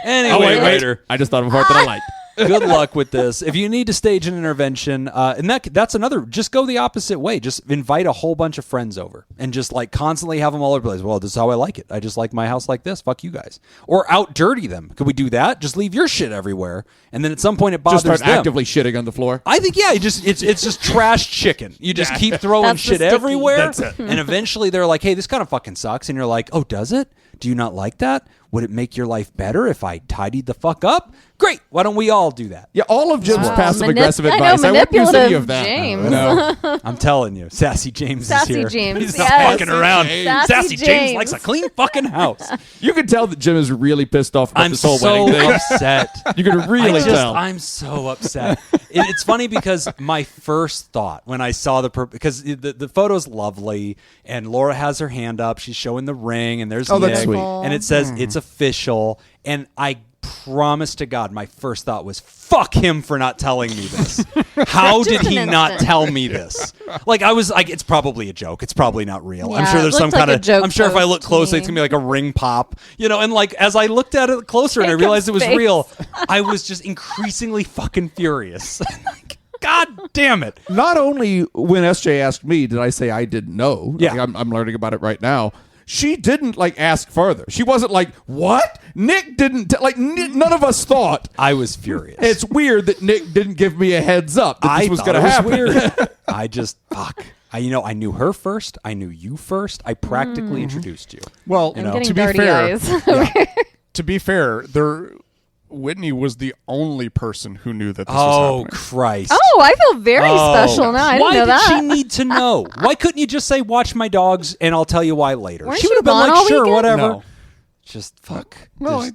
Anyway, Ryder. I just thought of a part that I liked. Good luck with this. If you need to stage an intervention, and that's another, just go the opposite way. Just invite a whole bunch of friends over and just like constantly have them all over the place. Well, this is how I like it. I just like my house like this. Fuck you guys. Or out dirty them. Could we do that? Just leave your shit everywhere. And then at some point it bothers Just start them. actively shitting on the floor. I think, yeah, it's just trash chicken. You just keep throwing That's the shit sticky. everywhere. That's it. And eventually they're like, hey, this kind of fucking sucks. And you're like, oh, does it? Do you not like that? Would it make your life better if I tidied the fuck up? Great. Why don't we all do that? Yeah, all of Jim's passive-aggressive I know, advice. I wouldn't use any manipulative of that. James. No, I'm telling you, Sassy James Sassy is here. James, He's not yes. fucking around. Sassy James James. likes a clean fucking house. You can tell that Jim is really pissed off about I'm this whole so wedding thing. upset. You can really tell. I'm so upset. It's funny because my first thought when I saw because the photo's lovely and Laura has her hand up, she's showing the ring, and there's Oh, that's Nick, sweet. and it says it's official. And I promise to God, my first thought was, fuck him for not telling me this. How did Just he an not instant. tell me this? Like, I was like, it's probably a joke. It's probably not real. I'm Yeah, sure it there's some looked like kind a of, joke I'm sure if I post look to closely, me. it's going to be like a ring pop, and like, as I looked at it closer and I Jacob's realized it was face. real, I was just increasingly fucking furious. Like, God damn it. Not only when SJ asked me did I say I didn't know. Yeah. Like, I'm learning about it right now. She didn't like ask further. She wasn't like, what? Nick didn't none of us thought. I was furious. It's weird that Nick didn't give me a heads up that this was thought going to it happen. Weird. I just, fuck. I knew her first. I knew you first. I practically introduced you. Well, I'm know. getting to be dirty fair, eyes. to be fair, Whitney was the only person who knew that this was Oh, happening. Christ. Oh, I feel very special now. I didn't Why know did that. she need to know? Why couldn't you just say, watch my dogs, and I'll tell you why later? Weren't She would you have been gone like, all sure, weekend? whatever. No. Just fuck. No,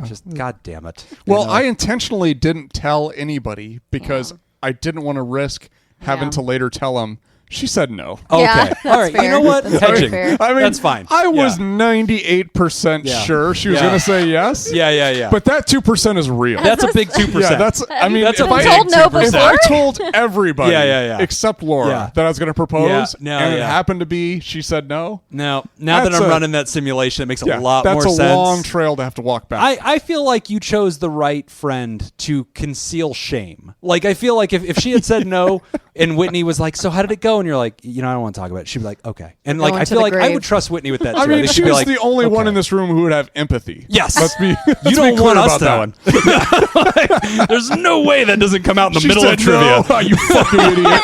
Just God damn it. Well, You know? I intentionally didn't tell anybody because I didn't want to risk having Yeah. to later tell them She said no. Okay. Yeah, that's All right. fair. You know what? That's very Hedging. fair. I mean, That's fine. I was Yeah. 98% Yeah. sure she was Yeah. going to say yes. Yeah. But that 2% is real. that's a big 2%. yeah, that's. I mean, That's if a I, big told no 2%. if I told everybody, Yeah. except Laura, Yeah. that I was going to propose, Yeah. No, and it yeah. happened to be she said no. Now that That's I'm a- running that simulation, it makes a Yeah, lot that's more a sense. long trail to have to walk back. I feel like you chose the right friend to conceal shame. Like, I feel like if she had said no and Whitney was like, so how did it go? And you're like, I don't want to talk about it. She'd be like, okay. And like, Going I to feel the like I grave. would trust Whitney with that too. I mean, think she she'd be was like, the only one okay. in this room who would have empathy. Yes. Let's be. You let's don't be want clear us about that one. There's no way that doesn't come out in the She middle said of trivia. no. You fucking idiot.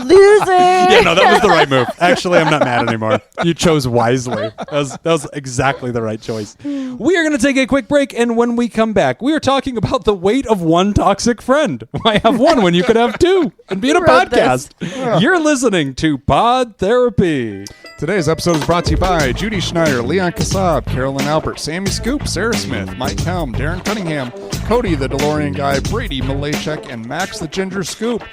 Loser. Yeah, no, that was the right move. Actually, I'm not mad anymore. You chose wisely. That was exactly the right choice. We are going to take a quick break, and when we come back, we are talking about the weight of one toxic friend. Why have one when you could have two and be in a Who wrote podcast? You're listening to Pod Therapy. Today's episode is brought to you by Judy Schneider, Leon Kassab, Carolyn Albert, Sammy Scoop, Sarah Smith, Mike Helm, Darren Cunningham, Cody the DeLorean Guy, Brady Malachek, and Max the Ginger Scoop.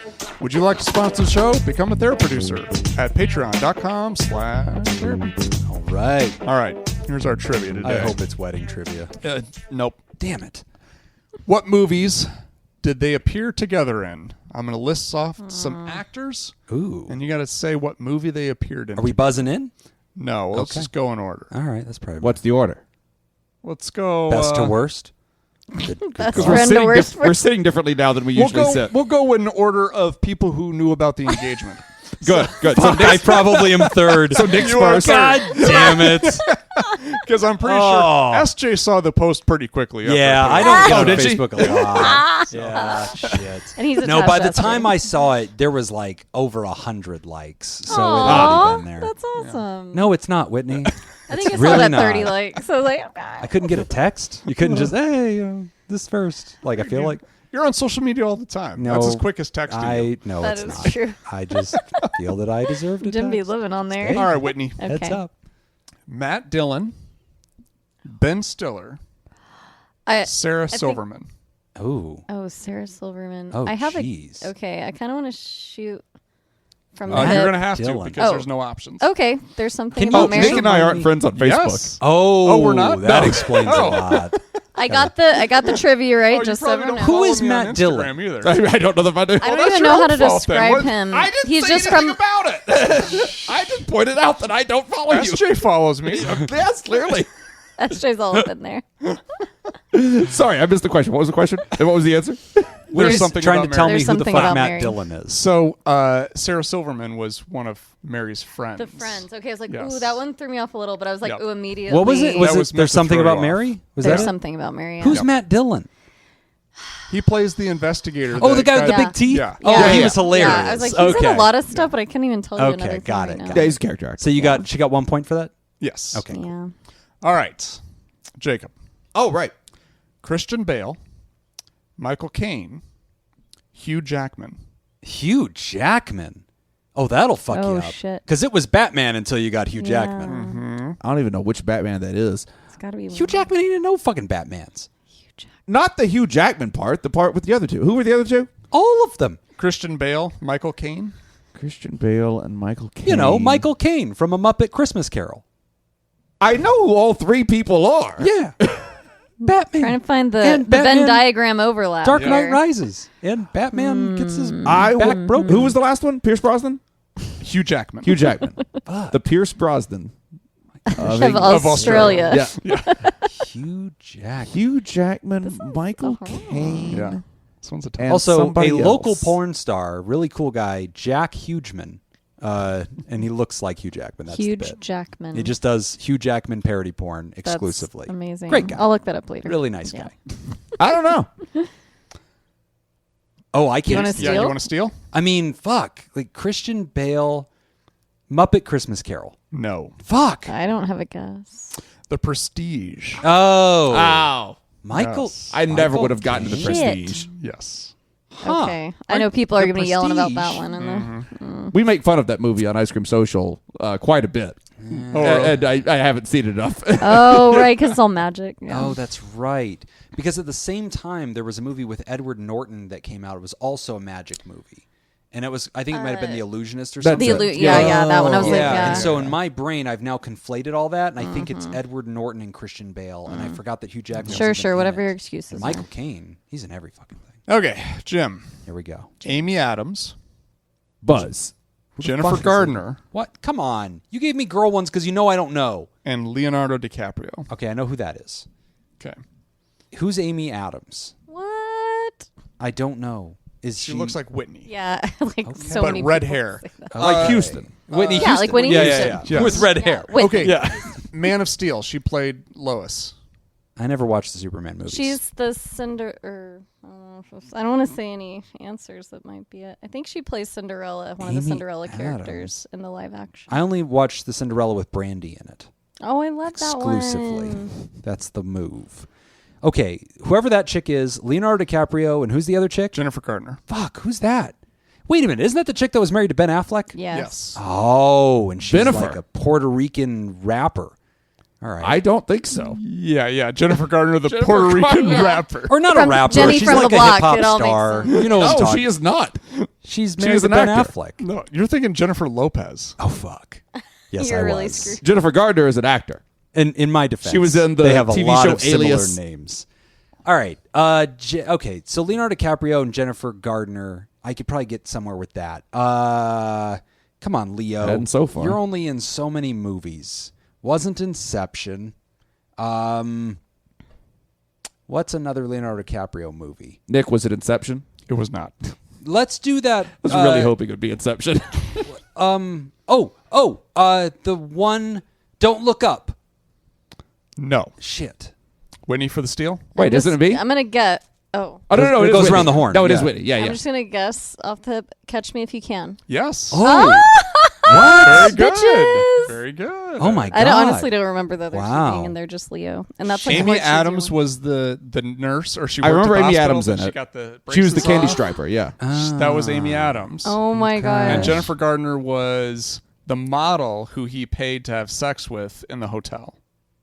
Would you like to sponsor the show? Become a therapy producer at patreon.com/therapy. All right. All right, here's our trivia today. I hope it's wedding trivia. Nope. Damn it. What movies did they appear together in? I'm going to list off some actors, Ooh. and you got to say what movie they appeared in. Are we buzzing in? No, let's Okay. just go in order. All right. That's probably What's the order? Let's go best to worst. Best We're friend to sitting, worst we're sitting differently now than we We'll usually go. sit. We'll go in order of people who knew about the engagement. Good. So I probably am third. So Nick's You are first. God damn it. Because I'm pretty Oh. sure SJ saw the post pretty quickly. after Yeah, it I came don't out. get on did she? Facebook a lot. Yeah, shit. And he's No, by the attached to time that I saw it, there was like over 100 likes. So it had Aw, already been there. that's awesome. No, it's not, Whitney. I think it's I saw really that not. 30 likes. So I was like, I couldn't get a text. You couldn't just, hey, this first. Like, I feel like, You're on social media all the time. no. That's as quick as texting. No, That it's is not. true. I just feel that I deserved a Jim be text. living on there. Hey. All right, Whitney. Okay. Heads up. Matt Dillon, Ben Stiller, I, Sarah think- Silverman. Ooh. oh, Sarah Silverman. Oh, I have jeez. Okay, I kind of want to shoot from the You're hip. going to have to Dylan. because Oh. there's no options. Okay, there's something Can about you- Mary. Nick and I aren't friends on Facebook. Yes. Oh, we're not? That No. explains Oh. a lot. I got the trivia right. Oh, just you so probably everyone don't knows. Who follow is me on Matt Instagram Dillon? Either. I don't know if I do. I Well, don't that's even your know how own to fault then. describe What- him. I didn't He's say just anything from. about it. I just pointed out that I don't follow you. SJ follows me. Yes, clearly. SJ's all up in there. Sorry, I missed the question. What was the question? And what was the answer? We're There's just something trying about to tell Mary. me There's who the something fuck about Matt Mary. Dillon is. So Sarah Silverman was one of Mary's friends. The friends. Okay, I was like, Yes. ooh, that one threw me off a little, but I was like, Yep. ooh, immediately. What was it? That Was was it? meant There's to something throw you about off. Mary? Was There's that it? something about Mary. Yeah. Who's Matt Dillon? He plays the investigator. Oh, the guy with the Yeah. big teeth? Yeah. Oh, Yeah. he was hilarious. Yeah, I was like, he's okay. in a lot of stuff, but I couldn't even tell you Okay, another thing got right it, now. got Yeah, he's a character actor. So she got 1 point for that? Yes. Okay. Yeah. All right. Jacob. Oh, right. Christian Bale, Michael Caine, Hugh Jackman. Hugh Jackman. Oh, that'll fuck Oh, you up. shit. Because it was Batman until you got Hugh Yeah. Jackman. I don't even know which Batman that is. It's got to be Hugh Jackman ain't no fucking Batmans. Not the Hugh Jackman part, the part with the other two. Who were the other two? All of them. Christian Bale, Michael Caine. Christian Bale and Michael Caine. You know, Michael Caine from A Muppet Christmas Carol. I know who all three people are. Yeah. Batman. Trying to find the And Venn Batman- diagram overlap. Dark here. Knight Rises. And Batman gets his I back would- broken. Who was the last one? Pierce Brosnan? Hugh Jackman. Hugh Jackman. The Pierce Brosnan. Of England. Australia. Yeah. Hugh Jackman. Hugh Jackman, Michael Oh. Caine. Yeah. This one's a tough And Also, a somebody local else. porn star, really cool guy, Jack Hugeman. And he looks like Hugh Jackman. That's the Huge bit. Jackman. He just does Hugh Jackman parody porn That's exclusively. amazing. Great guy. I'll look that up later. Really nice Yeah. guy. I don't know. Oh, I can't. wanna Yeah, Steal? you want to steal? I mean, fuck. Like Christian Bale, Muppet Christmas Carol. No. Fuck. I don't have a guess. The Prestige. Oh. Ow. Michael. Yes. I never Michael would have gotten to the Shit. Prestige. Yes. Huh. Okay. I know people are The going to be yelling about that Prestige. one. And We make fun of that movie on Ice Cream Social quite a bit. Oh, really? And I haven't seen it enough. oh, right, because it's all magic. Yeah. Oh, that's right. Because at the same time, there was a movie with Edward Norton that came out. It was also a magic movie. And I think it might have been The Illusionist or That's something. it. Yeah, that one. I was like, yeah. And so in my brain, I've now conflated all that, and I think it's Edward Norton and Christian Bale, and I forgot that Hugh Jackman. Sure, whatever your excuses. And Michael Caine, he's in every fucking thing. Okay, Jim. Here we go. Amy Adams. Buzz. Jennifer fuck is Gardner. What? Come on. You gave me girl ones because you know I don't know. And Leonardo DiCaprio. Okay, I know who that is. Okay. Who's Amy Adams? What? I don't know. She looks like Whitney. Yeah, like so but many red people hair. say that. Like Houston. Whitney Yeah, Houston. like Whitney Houston. Yes. With red hair. Whitney. Okay. Yeah. Man of Steel. She played Lois. I never watched the Superman movies. She's the I don't want to say any answers. That might be it. I think she plays Cinderella, one of the Amy Cinderella Adams. characters in the live action. I only watched the Cinderella with Brandy in it. Oh, I love that one. Exclusively. That's the move. Okay, whoever that chick is, Leonardo DiCaprio, and who's the other chick? Jennifer Gardner. Fuck, who's that? Wait a minute, isn't that the chick that was married to Ben Affleck? Yes. Oh, and she's Jennifer. like a Puerto Rican rapper. All right. I don't think so. Yeah. Jennifer Gardner, the Puerto Rican rapper. Or not From a rapper. Jenny She's from like the a Block. hip-hop It all makes star. sense. You know what I'm No, talking she is not. She's She married is to an Ben actor. Affleck. No, you're thinking Jennifer Lopez. Oh, fuck. Yes, You're I really was. screwed. Jennifer Gardner is an actor. And in my defense, She was in the they have a TV lot show of similar Alias. names. All right. Okay, so Leonardo DiCaprio and Jennifer Gardner, I could probably get somewhere with that. Come on, Leo. And so far. You're only in so many movies. Wasn't Inception. What's another Leonardo DiCaprio movie? Nick, was it Inception? It was not. Let's do that. I was really hoping it would be Inception. The one, Don't Look Up. No. Shit. Whitney for the Steal? Wait, isn't it me? I'm gonna get. Oh. Oh, no, It is goes Whitney. around the horn. No, it is Yeah. Whitney. Yeah, I'm yeah. just gonna guess off the Catch Me If You Can. Yes. Oh. Very good. bitches. Very good. Oh, my God. I honestly don't remember the other Wow. two being, and they're just Leo. And that's like Amy what she's Adams doing. was the nurse, or she I worked remember at the Amy hospital, Adams in but She it. got the She was the braces candy off. striper, yeah. That was Amy Adams. Oh my god. And Jennifer Gardner was the model who he paid to have sex with in the hotel.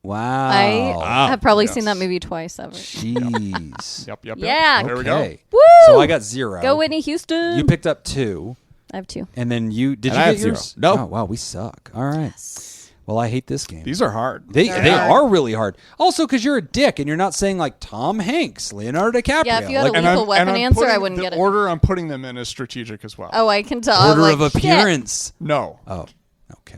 Wow. I have probably Yes. seen that movie twice ever. Jeez. Yep. Yeah. There we go. Okay. Woo! So I got 0. Go Whitney Houston. You picked up 2, I have 2. and then you did And you I get have 0. yours? Nope. Oh, wow, we suck. All right. Well, I hate this game. These are hard. They They're hard. are really hard. Also, because you're a dick and you're not saying like Tom Hanks, Leonardo DiCaprio. Yeah, if you had a like, lethal weapon answer, I wouldn't the get it. order I'm putting them in is strategic as well. Oh, I can tell. order I'm like, of appearance. No. Oh, okay.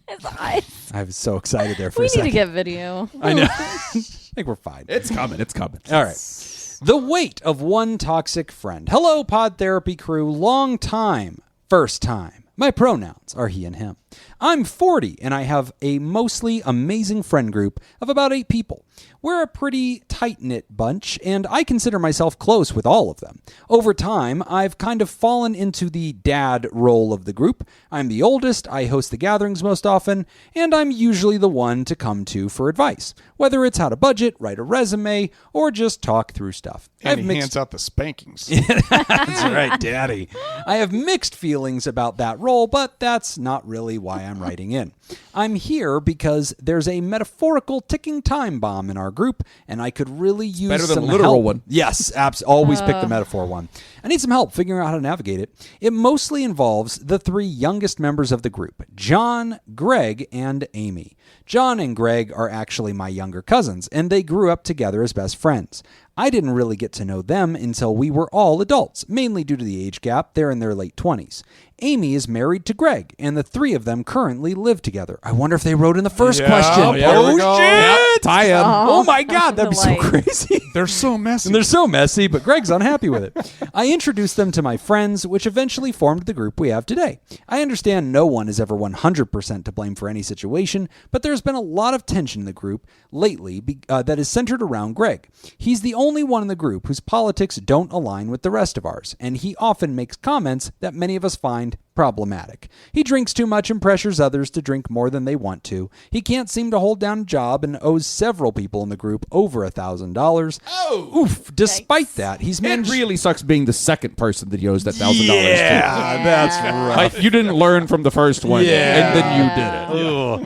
Shit. His eyes. I was so excited there for We a need second. to get video. I know. I think we're fine. It's coming. It's coming. All right. The weight of one toxic friend. Hello, Pod Therapy crew. Long time, first time. My pronouns are he and him. I'm 40 and I have a mostly amazing friend group of about 8 people. We're a pretty tight-knit bunch, and I consider myself close with all of them. Over time, I've kind of fallen into the dad role of the group. I'm the oldest, I host the gatherings most often, and I'm usually the one to come to for advice, whether it's how to budget, write a resume, or just talk through stuff. And he hands out the spankings. That's right, Daddy. I have mixed feelings about that role, but that's not really why I'm writing in. I'm here because there's a metaphorical ticking time bomb in our group, and I could really use Better than some a literal help. one. Yes, always pick the metaphor one. I need some help figuring out how to navigate it. It mostly involves the 3 youngest members of the group, John, Greg, and Amy. John and Greg are actually my younger cousins, and they grew up together as best friends. I didn't really get to know them until we were all adults, mainly due to the age gap. They're in their late 20s. Amy is married to Greg, and the 3 of them currently live together. I wonder if they wrote in the first question. yeah, there we go. Shit! Tie-in. Oh my God, that'd be so Delight. crazy. They're so messy. And they're so messy, but Greg's unhappy with it. I introduced them to my friends, which eventually formed the group we have today. I understand no one is ever 100% to blame for any situation, but there's been a lot of tension in the group lately that is centered around Greg. He's the only one in the group whose politics don't align with the rest of ours, and he often makes comments that many of us find problematic. He drinks too much and pressures others to drink more than they want to. He can't seem to hold down a job and owes several people in the group over $1,000. Oh. Oof. Despite that, he's It managed... really sucks being the second person that he owes that $1,000 Yeah, that's rough. Like, you didn't learn from the first one, Yeah. and then you did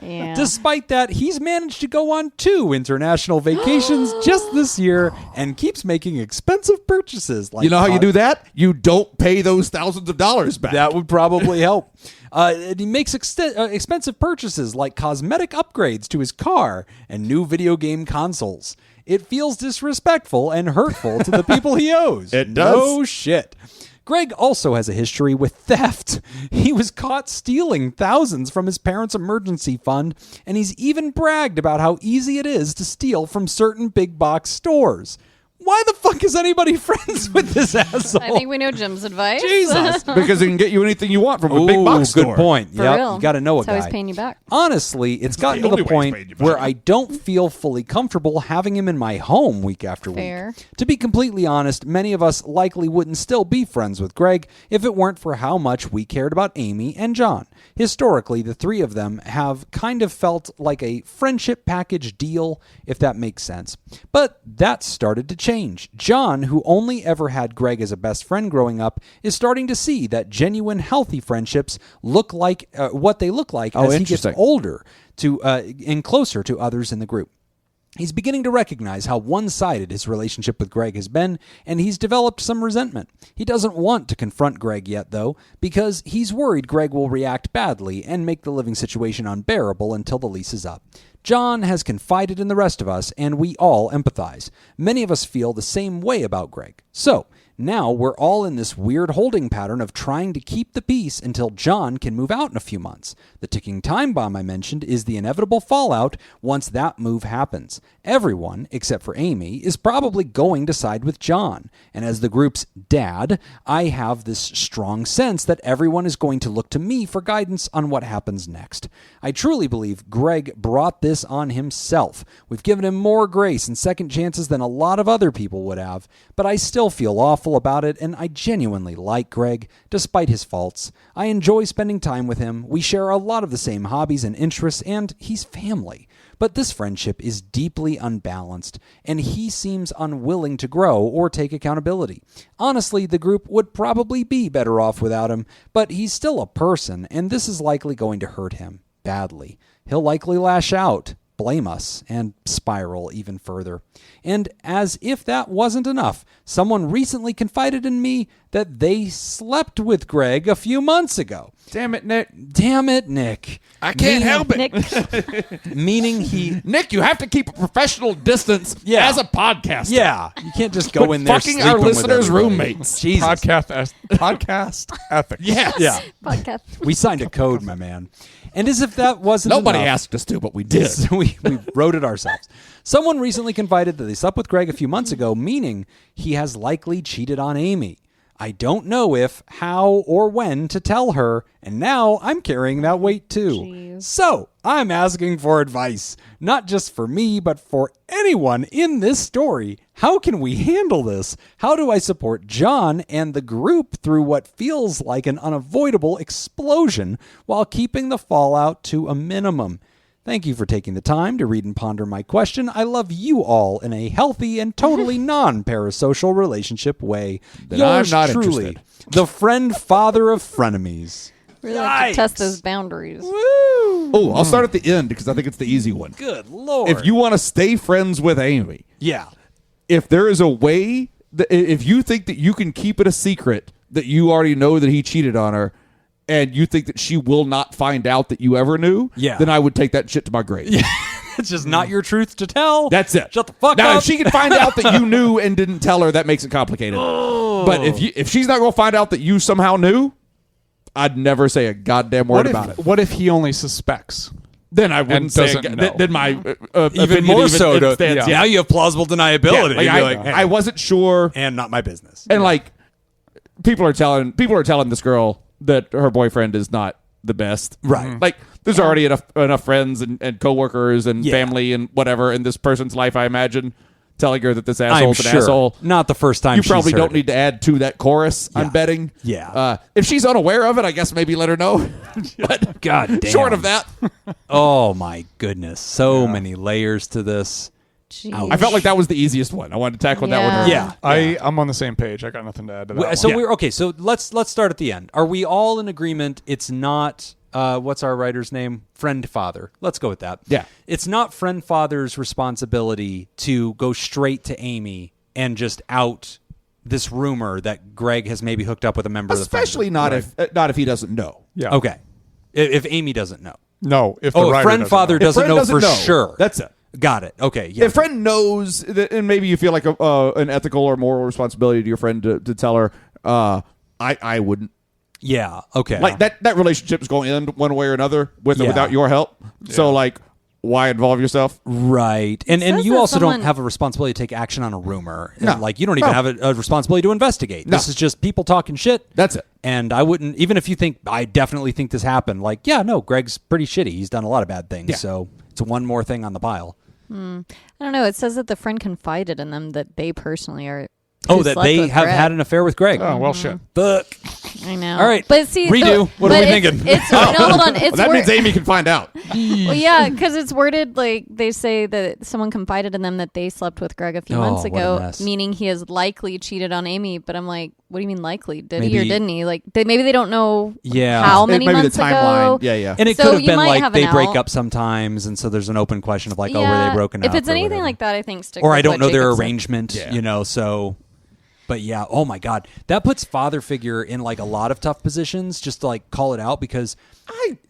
it. Yeah. Yeah. Despite that, he's managed to go on 2 international vacations just this year and keeps making expensive purchases. Like You know how you do that? You don't pay those thousands of dollars back. That would probably help. And he makes expensive purchases like cosmetic upgrades to his car and new video game consoles. It feels disrespectful and hurtful to the people he owes. It does. No shit. Greg also has a history with theft. He was caught stealing thousands from his parents' emergency fund, and he's even bragged about how easy it is to steal from certain big box stores. Why the fuck is anybody friends with this asshole? I think we know Jim's advice. Jesus. because it can get you anything you want from a big box store. Good point. For Yep, real. you got to know a That's how guy. he's paying you back. Honestly, it's gotten to only the way he's point paying you back. where I don't feel fully comfortable having him in my home week after Fair. week. To be completely honest, many of us likely wouldn't still be friends with Greg if it weren't for how much we cared about Amy and John. Historically, the 3 of them have kind of felt like a friendship package deal, if that makes sense. But that started to change. John, who only ever had Greg as a best friend growing up, is starting to see that genuine, healthy friendships look like what they look like as he gets interesting. older and closer to others in the group. He's beginning to recognize how one-sided his relationship with Greg has been, and he's developed some resentment. He doesn't want to confront Greg yet, though, because he's worried Greg will react badly and make the living situation unbearable until the lease is up. John has confided in the rest of us, and we all empathize. Many of us feel the same way about Greg. So, now we're all in this weird holding pattern of trying to keep the peace until John can move out in a few months. The ticking time bomb I mentioned is the inevitable fallout once that move happens. Everyone, except for Amy, is probably going to side with John. And as the group's dad, I have this strong sense that everyone is going to look to me for guidance on what happens next. I truly believe Greg brought this on himself. We've given him more grace and second chances than a lot of other people would have, but I still feel awful about it, and I genuinely like Greg, despite his faults. I enjoy spending time with him. We share a lot of the same hobbies and interests, and he's family. But this friendship is deeply unbalanced, and he seems unwilling to grow or take accountability. Honestly, the group would probably be better off without him, but he's still a person, and this is likely going to hurt him badly. He'll likely lash out, blame us, and spiral even further. And as if that wasn't enough, someone recently confided in me that they slept with Greg a few months ago. Damn it, Nick. Damn it, Nick. I can't help it. Nick, Meaning he... Nick, you have to keep a professional distance as a podcaster. Yeah, you can't just go in there fucking sleeping our with listeners' everybody. roommates. Jesus. Podcast ethics. Yes. Yeah. podcast. We signed a code, my man. And as if that wasn't Nobody enough, asked us to, but we did. So we wrote it ourselves. Someone recently confided that they slept with Greg a few months ago, meaning he has likely cheated on Amy. I don't know if, how, or when to tell her, and now I'm carrying that weight too. Jeez. So I'm asking for advice, not just for me, but for anyone in this story. How can we handle this? How do I support John and the group through what feels like an unavoidable explosion while keeping the fallout to a minimum? Thank you for taking the time to read and ponder my question. I love you all in a healthy and totally non-parasocial relationship way. Then Yours I'm not truly, interested. the friend father of frenemies. Really like to test Yikes. those boundaries. Woo! Oh, I'll start at the end because I think it's the easy one. Good Lord. If you want to stay friends with Amy, Yeah. if there is a way, if you think that you can keep it a secret that you already know that he cheated on her, and you think that she will not find out that you ever knew, then I would take that shit to my grave. Yeah. It's just not your truth to tell. That's it. Shut the fuck now, up. if she can find out that you knew and didn't tell her, that makes it complicated. But if she's not going to find out that you somehow knew, I'd never say a goddamn word about it. What if he only suspects? Then I wouldn't And say doesn't know. then my even opinion more so. stands. Now you have plausible deniability. Like, You'd be like, hey, I wasn't sure, and not my business. and like people are telling this girl that her boyfriend is not the best. Right. Like there's already enough friends and coworkers and Yeah. family and whatever in this person's life, I imagine, telling her that this I'm asshole's an sure. asshole. Not the first time You she's probably heard don't it. need to add to that chorus, I'm Yeah. betting. Yeah. If she's unaware of it, I guess maybe let her know. But God damn. short of that, Oh my goodness. So many layers to this. Jeez. I felt like that was the easiest one. I wanted to tackle that one early. Yeah. I'm on the same page. I got nothing to add to that. So one. we're okay. So let's start at the end. Are we all in agreement? It's not what's our writer's name? Friend father. Let's go with that. Yeah. It's not friend father's responsibility to go straight to Amy and just out this rumor that Greg has maybe hooked up with a member of the friend Especially group. not if he doesn't know. Yeah. Okay. If Amy doesn't know. No. If the Oh, a writer friend doesn't father know. doesn't Friend know doesn't for know. sure. That's it. Got it. Okay. Yeah. If friend knows, and maybe you feel like an ethical or moral responsibility to your friend to tell her, I wouldn't. Yeah. Okay. Like that relationship is going to end one way or another with or Yeah. without your help. So like, why involve yourself? Right. And says you that also someone- don't have a responsibility to take action on a rumor. No. And, like, you don't even No. have a responsibility to investigate. No. This is just people talking shit. That's it. And I wouldn't, even if you think, I definitely think this happened, like, yeah, no, Greg's pretty shitty. He's done a lot of bad things. Yeah. So it's one more thing on the pile. I don't know. It says that the friend confided in them that they personally are. Oh, who that slept they with have Greg. had an affair with Greg. Oh, well, shit. Fuck. I know. All right. But see, Redo. What are but we it's- thinking? It's no, hold on. It's Well, that means Amy can find out. well, yeah, because it's worded like they say that someone confided in them that they slept with Greg a few months what a ago, mess. meaning he has likely cheated on Amy. But I'm like, what do you mean likely? Did he Maybe- or didn't he? Like, maybe they don't know Yeah. how many Maybe months the ago. timeline. Yeah, yeah. And it So could have you been might like have they an break out. up sometimes, and so there's an open question of like, oh, were Yeah. they broken up? If it's or anything whatever. like that, I think stick or with I don't what know their Jacob said. arrangement, Yeah. you know, so. But yeah, oh my God. That puts father figure in like a lot of tough positions just to like call it out because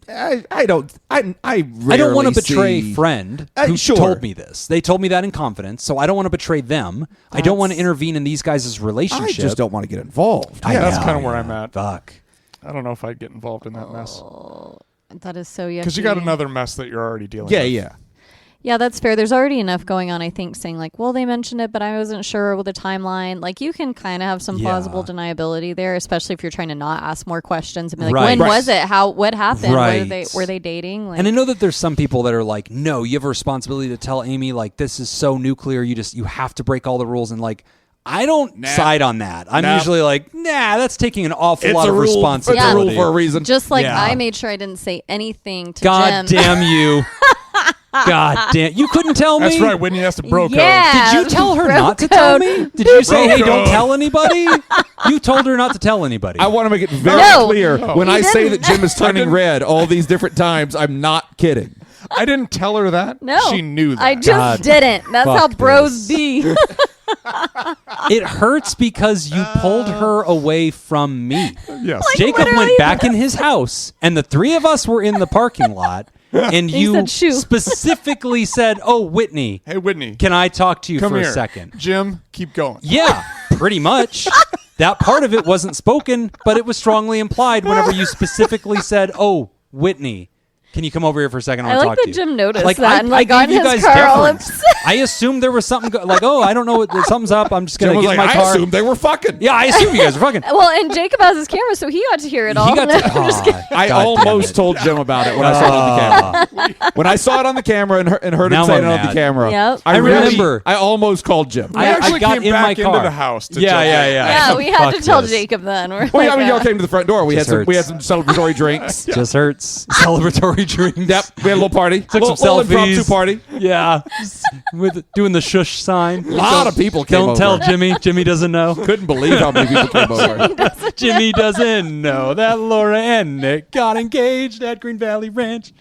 I don't I don't want to rarely betray see- friend who sure. told me this. They told me that in confidence, so I don't want to betray them. I don't want to intervene in these guys' I relationship. just don't want to get involved. I That's know, kind of where yeah. I'm at. Fuck. I don't know if I'd get involved in that mess. That is so yucky. Because you got another mess that you're already dealing Yeah, with. yeah. Yeah, that's fair. There's already enough going on, I think, saying like, well, they mentioned it, but I wasn't sure with the timeline. Like, you can kind of have some Yeah. plausible deniability there, especially if you're trying to not ask more questions and be like, Right. when Right. was it? What happened? Right. Were they dating? Like, And I know that there's some people that are like, no, you have a responsibility to tell Amy, like, this is so nuclear. You have to break all the rules. And like, I don't side on that. I'm Nah. usually like, nah, that's taking an awful It's lot a of rule. It's a responsibility. rule for a reason. just like Yeah. I made sure I didn't say anything to God Jim. damn you. God damn. You couldn't tell me? That's right. Whitney has to bro code. Yeah. Did you tell her Bro not to tell code. me? Did you say, Bro hey, don't code. tell anybody? You told her not to tell anybody. I want to make it very No. clear when He I say that didn't. Jim is turning red all these different times, I'm not kidding. I didn't tell her that. No. She knew that. I just God, didn't. That's how fuck bros this. be. It hurts because you pulled her away from me. Yes. Jacob literally- went back in his house, and the three of us were in the parking lot, and He you said, "Shoo." specifically said, oh, Whitney, Hey, Whitney. can I talk to you Come for here. a second? Jim, keep going. Yeah, pretty much. That part of it wasn't spoken, but it was strongly implied whenever you specifically said, oh, Whitney, can you come over here for a second? I I want to like talk that to you. Jim noticed Like, that I, and like I on gave you his guys car all deference. upset. I assumed there was something like, oh, I don't know, something's up. I'm just Jim gonna was get like, in my car. I assumed they were fucking. Yeah, I assume you guys are fucking. Well, and Jacob has his camera, so he got to hear it all. He got to. I'm just kidding. I God damn almost it. told Jim about it when I saw it on the camera. When I saw it on the camera and heard Now him saying I'm it on the mad. camera, Yep. I remember. I almost called Jim. We I actually got came in my back car. into the house to Yeah, check yeah, it. yeah. Yeah, we had to Fuck tell this. Jacob then. We're Well, like, I mean, y'all came to the front door. We had Just some hurts. celebratory drinks. Just hurts. Celebratory drinks. Yep, we had a little party. Took little, some little impromptu selfies. party. Yeah, with doing the shush sign. A lot of people came Don't over. tell Jimmy. Jimmy doesn't know. Couldn't believe how many people came over. Jimmy doesn't know that Laura and Nick got engaged at Green Valley Ranch.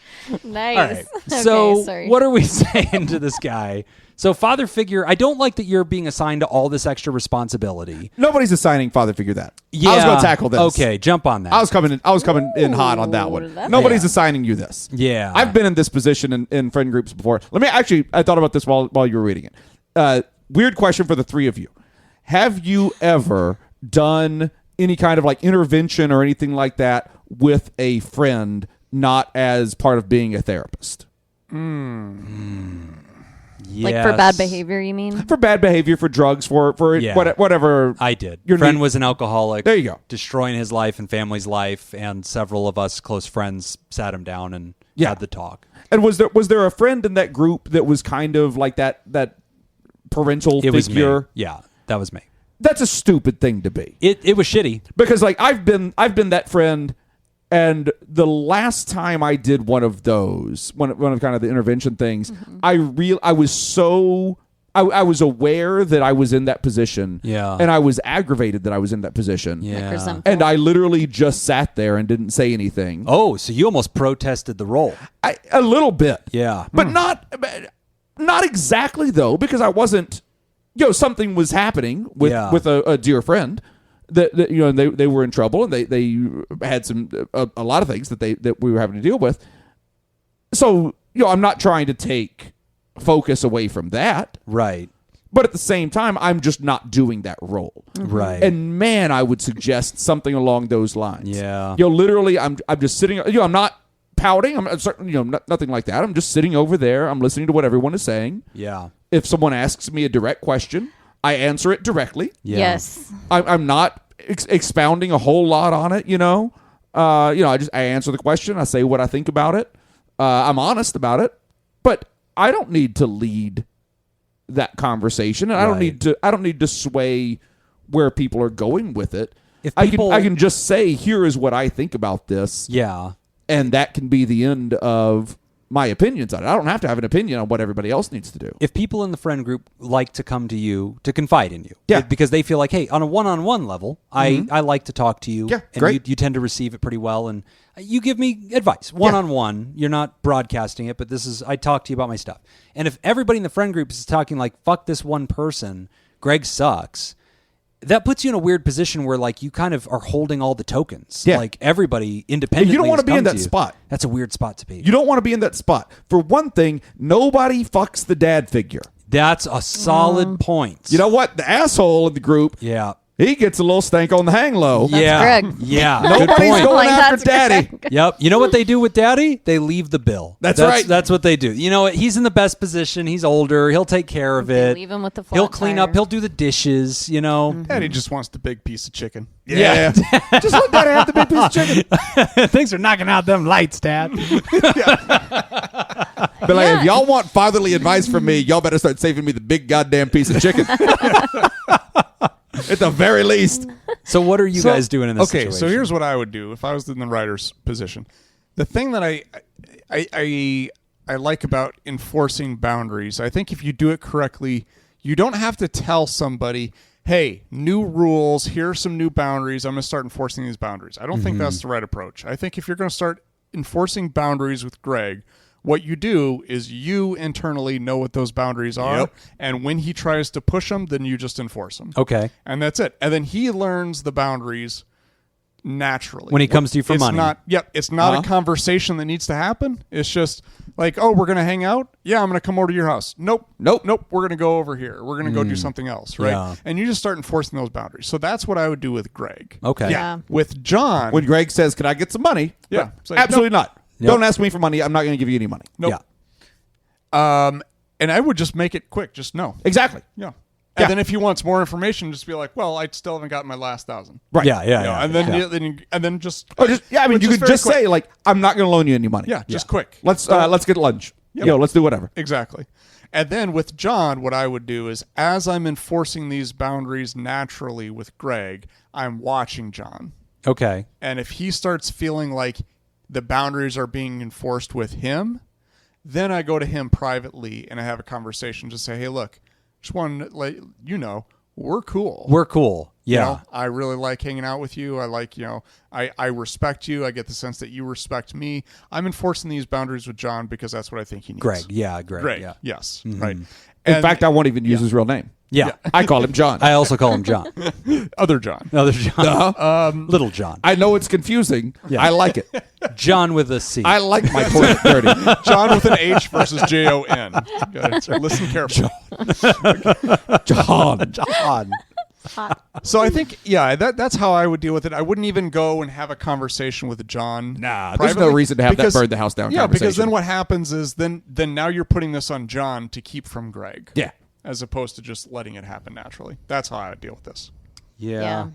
nice. All right. Okay, So sorry. what are we saying to this guy? So father figure, I don't like that you're being assigned to all this extra responsibility. Nobody's assigning father figure that. Yeah. I was going to tackle this. Okay, jump on that. I was coming in hot on that one. that's Nobody's good. assigning you this. Yeah. I've been in this position in friend groups before. I thought about this while you were reading it. Weird question for the three of you. Have you ever done any kind of like intervention or anything like that with a friend, not as part of being a therapist? Like for bad behavior, you mean? For bad behavior, for drugs, for Yeah. whatever. I did. Your Friend need- was an alcoholic. There you go. Destroying his life and family's life, and several of us close friends sat him down and Yeah. had the talk. And was there a friend in that group that was kind of like that parental It was me. figure? Yeah, that was me. That's a stupid thing to be. It was shitty. Because like I've been that friend, and the last time I did one of those, one of kind of the intervention things, I was so I was aware that I was in that position. Yeah. And I was aggravated that I was in that position. Yeah. resentful. And I literally just sat there and didn't say anything. Oh, so you almost protested the role. A little bit. Yeah. But not exactly, though, because I wasn't, something was happening with a dear friend that they were in trouble, and they had a lot of things that we were having to deal with. So, I'm not trying to take focus away from that. Right. But at the same time, I'm just not doing that role. Right. And man, I would suggest something along those lines. Yeah. Literally, I'm just sitting, I'm not pouting. I'm nothing like that. I'm just sitting over there. I'm listening to what everyone is saying. Yeah. If someone asks me a direct question, I answer it directly. Yeah. Yes. I'm not expounding a whole lot on it, I answer the question. I say what I think about it. I'm honest about it. But I don't need to lead that conversation, and I don't need to sway where people are going with it. If I people, can just say, here is what I think about this. Yeah. And that can be the end of my opinions on it. I don't have to have an opinion on what everybody else needs to do. If people in the friend group like to come to you to confide in you, yeah, because they feel like, hey, on a one-on-one level, I like to talk to you, yeah, and great. You tend to receive it pretty well, and you give me advice one-on-one. You're not broadcasting it, but I talk to you about my stuff. And if everybody in the friend group is talking like, fuck this one person, Greg sucks, that puts you in a weird position where like you kind of are holding all the tokens. Yeah. Like everybody independently. You don't want to be in that you. spot. That's a weird spot to be. You don't want to be in that spot. For one thing, nobody fucks the dad figure. That's a solid point. You know what? The asshole in the group, Yeah. he gets a little stank on the hang low. Yeah. Greg. Yeah. Good Nobody's point. going Like, after that's daddy. Greg. Yep. You know what they do with daddy? They leave the bill. That's right. That's what they do. You know what? He's in the best position. He's older. He'll take care of They it. leave him with the flat He'll clean tire. up. He'll do the dishes, And he just wants the big piece of chicken. Yeah. Just let daddy have the big piece of chicken. Thanks for knocking out them lights, Dad. But if y'all want fatherly advice from me, y'all better start saving me the big goddamn piece of chicken. At the very least. So what are you guys doing in this situation? Okay, so here's what I would do if I was in the writer's position. The thing that I like about enforcing boundaries, I think if you do it correctly, you don't have to tell somebody, hey, new rules, here are some new boundaries, I'm going to start enforcing these boundaries. I don't think that's the right approach. I think if you're going to start enforcing boundaries with Greg, what you do is you internally know what those boundaries are, and when he tries to push them, then you just enforce them. Okay. And that's it. And then he learns the boundaries naturally. When he comes to you for money. It's not a conversation that needs to happen. It's just like, oh, we're going to hang out? Yeah, I'm going to come over to your house. Nope. We're going to go over here. We're going to go do something else, right? Yeah. And you just start enforcing those boundaries. So that's what I would do with Greg. Okay. Yeah. With John. When Greg says, can I get some money? Yeah. It's like, Absolutely not. Nope. Don't ask me for money. I'm not going to give you any money. Nope. Yeah. And I would just make it quick. Just no. Exactly. Yeah. And then if he wants more information, just be like, well, I still haven't gotten my last 1,000. Right. Yeah. You know, and then just Or just, you could just say, like, I'm not going to loan you any money. yeah, just quick. Let's get lunch. Yep. Let's do whatever. Exactly. And then with John, what I would do is as I'm enforcing these boundaries naturally with Greg, I'm watching John. Okay. And if he starts feeling like the boundaries are being enforced with him, then I go to him privately and I have a conversation. Just say, hey, look, just want to let you know, we're cool. We're cool. Yeah. You know, I really like hanging out with you. I like, I respect you. I get the sense that you respect me. I'm enforcing these boundaries with John because that's what I think he needs. Greg. Yeah. Greg. Yeah. Yes. Right. In fact, I won't even use his real name. Yeah. I call him John. I also call him John. Other John. Other John. Little John. I know it's confusing. Yeah. I like it. John with a C. I like my toilet dirty. John with an H versus Jon. Listen carefully. John. John. So I think, that's how I would deal with it. I wouldn't even go and have a conversation with John. Nah, there's no reason to have that burn the house down Yeah, conversation. because then what happens is then now you're putting this on John to keep from Greg. Yeah. As opposed to just letting it happen naturally. That's how I would deal with this. Yeah.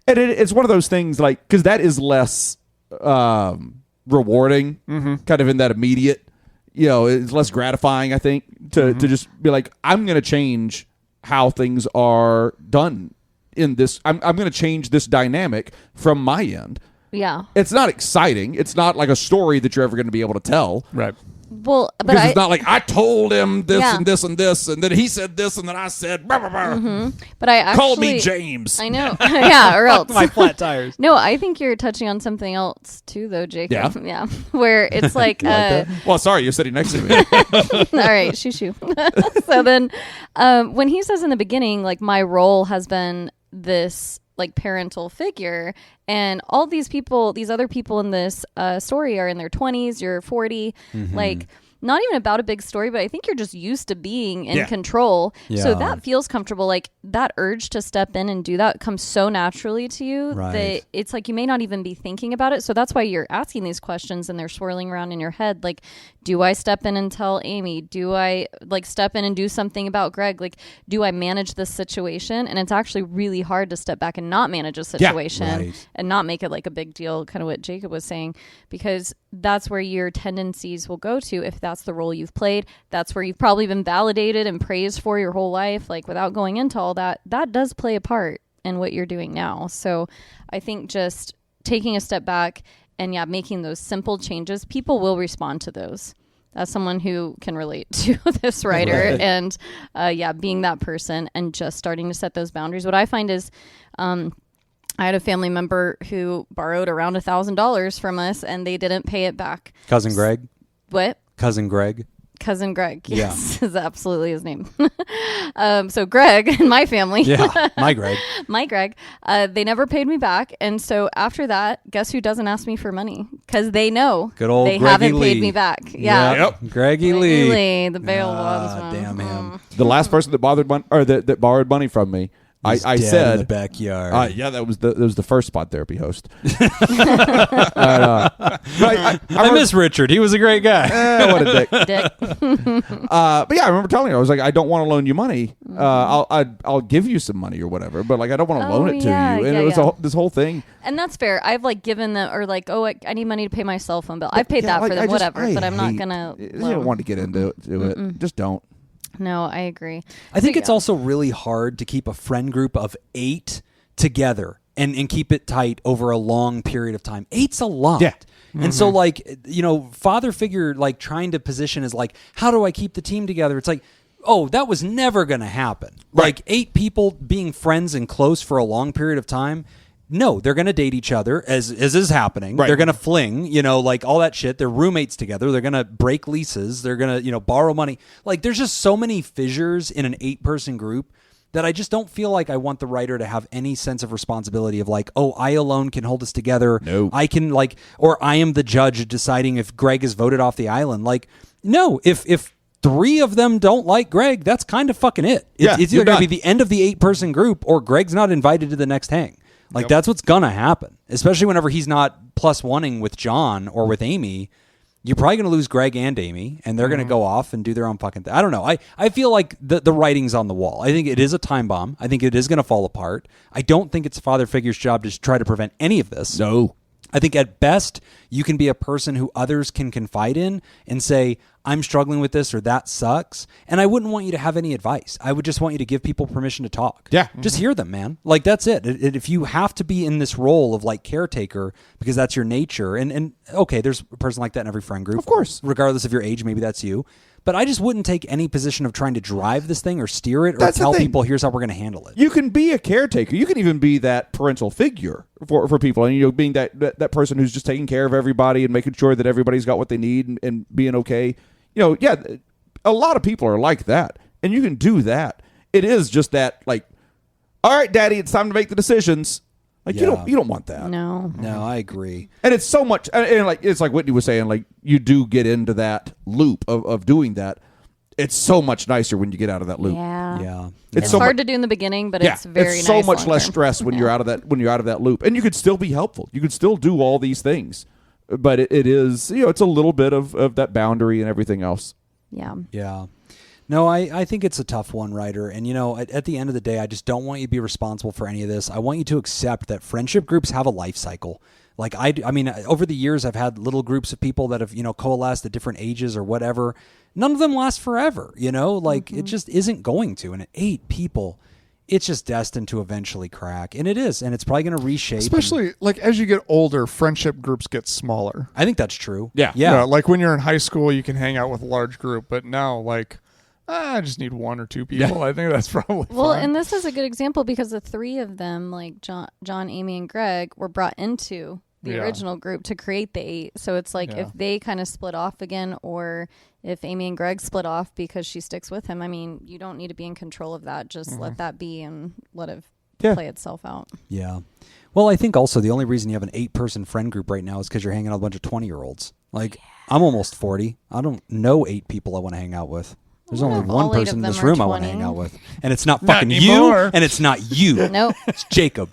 And it's one of those things, like, because that is less rewarding, kind of in that immediate, it's less gratifying, I think, to just be like, I'm going to change how things are done in this. I'm going to change this dynamic from my end. Yeah. It's not exciting. It's not like a story that you're ever going to be able to tell. Right. Well, but because it's not like I told him this Yeah. and this and this, and then he said this, and then I said, blah, blah, blah. But I actually Call me James. I know. Yeah, or else. My flat tires. No, I think you're touching on something else too, though, Jacob. Yeah? Where it's like, Well, sorry, you're sitting next to me. all right, shoo. So then, when he says in the beginning, like, my role has been this, like, parental figure, and all these people, these other people in this story are in their 20s, you're 40, like, not even about a big story, but I think you're just used to being in control. So Yeah. that feels comfortable. Like, that urge to step in and do that comes so naturally to you Right. that it's like you may not even be thinking about it. So that's why you're asking these questions and they're swirling around in your head. Like, do I step in and tell Amy? Do I, like, step in and do something about Greg? Like, do I manage this situation? And it's actually really hard to step back and not manage a situation right. and not make it like a big deal, kind of what Jacob was saying, because that's where your tendencies will go to if that's the role you've played. That's where you've probably been validated and praised for your whole life. Like, without going into all that, that does play a part in what you're doing now. So I think just taking a step back and making those simple changes, people will respond to those. As someone who can relate to this writer and being that person and just starting to set those boundaries. What I find is I had a family member who borrowed around $1,000 from us and they didn't pay it back. Cousin Greg. What? Cousin Greg. Cousin Greg. Yes, is absolutely his name. So Greg and my family. Yeah, my Greg. My Greg. They never paid me back. And so after that, guess who doesn't ask me for money? Because they know Good old they Greggy haven't Lee. paid me back. Yeah. Yep. Greggy Lee. Lee. The bail bondsman. Damn him. The last person that that borrowed money from me, He's I dead said in the backyard. yeah, that was the first Pod Therapy host. I miss Richard. He was a great guy. what a dick. Dick. But yeah, I remember telling her, I was like, I don't want to loan you money. I'll give you some money or whatever, but like I don't want to loan it to you. And it was this whole thing. And that's fair. I've like given them, or like, oh, I need money to pay my cell phone bill. I've paid that for them, whatever. But I'm not gonna. You don't want to get into it. Just don't. No, I agree. I think So, it's also really hard to keep a friend group of 8 together and keep it tight over a long period of time. 8's a lot. Yeah. And so, like, father figure, like, trying to position is like, how do I keep the team together? It's like, oh, that was never going to happen. Right. Like, 8 people being friends and close for a long period of time. No, they're going to date each other, as is happening. Right. They're going to fling, like all that shit. They're roommates together. They're going to break leases. They're going to, borrow money. Like, there's just so many fissures in an 8-person group that I just don't feel like I want the writer to have any sense of responsibility of like, oh, I alone can hold us together. No. I can or I am the judge deciding if Greg is voted off the island. Like, no, if 3 of them don't like Greg, that's kind of fucking it. It's either going to be the end of the 8-person group or Greg's not invited to the next hang. Like, that's what's going to happen, especially whenever he's not plus oneing with John or with Amy. You're probably going to lose Greg and Amy, and they're going to go off and do their own fucking thing. I don't know. I feel like the writing's on the wall. I think it is a time bomb. I think it is going to fall apart. I don't think it's a father figure's job to try to prevent any of this. No. I think at best, you can be a person who others can confide in and say, I'm struggling with this or that sucks. And I wouldn't want you to have any advice. I would just want you to give people permission to talk. Yeah. Just hear them, man. Like, that's it. If you have to be in this role of like caretaker because that's your nature, and okay, there's a person like that in every friend group. Of course. Regardless of your age, maybe that's you. But I just wouldn't take any position of trying to drive this thing or steer it or That's the tell thing. people, here's how we're going to handle it. You can be a caretaker. You can even be that parental figure for people, and being that person who's just taking care of everybody and making sure that everybody's got what they need and being okay. A lot of people are like that, and you can do that. It is just that, like, all right, Daddy, it's time to make the decisions. Like, you don't want that. No. No, I agree. And it's so much, and like it's like Whitney was saying, like you do get into that loop of doing that. It's so much nicer when you get out of that loop. Yeah. Yeah. It's so hard to do in the beginning, but it's very it's so nice much long less term. stress when you're out of that loop, and you could still be helpful. You could still do all these things, but it is it's a little bit of that boundary and everything else. Yeah. Yeah. No, I think it's a tough one, Ryder. And, at the end of the day, I just don't want you to be responsible for any of this. I want you to accept that friendship groups have a life cycle. Like, I mean, over the years, I've had little groups of people that have, coalesced at different ages or whatever. None of them last forever, Like, it just isn't going to. And at 8 people, it's just destined to eventually crack. And it is. And it's probably going to reshape. Especially like as you get older, friendship groups get smaller. I think that's true. Yeah. Yeah. You know, like when you're in high school, you can hang out with a large group. But now, like, I just need 1 or 2 people. I think that's probably Well, fine. and this is a good example because the 3 of them, like John, Amy, and Greg, were brought into the original group to create the 8. So it's like if they kind of split off again, or if Amy and Greg split off because she sticks with him, I mean, you don't need to be in control of that. Just let that be and let it play itself out. Yeah. Well, I think also the only reason you have an 8-person friend group right now is because you're hanging out with a bunch of 20-year-olds. Like, I'm almost 40. I don't know 8 people I want to hang out with. There's only one person in this room I want to hang out with. And it's not fucking you, and it's not you. Nope. It's Jacob.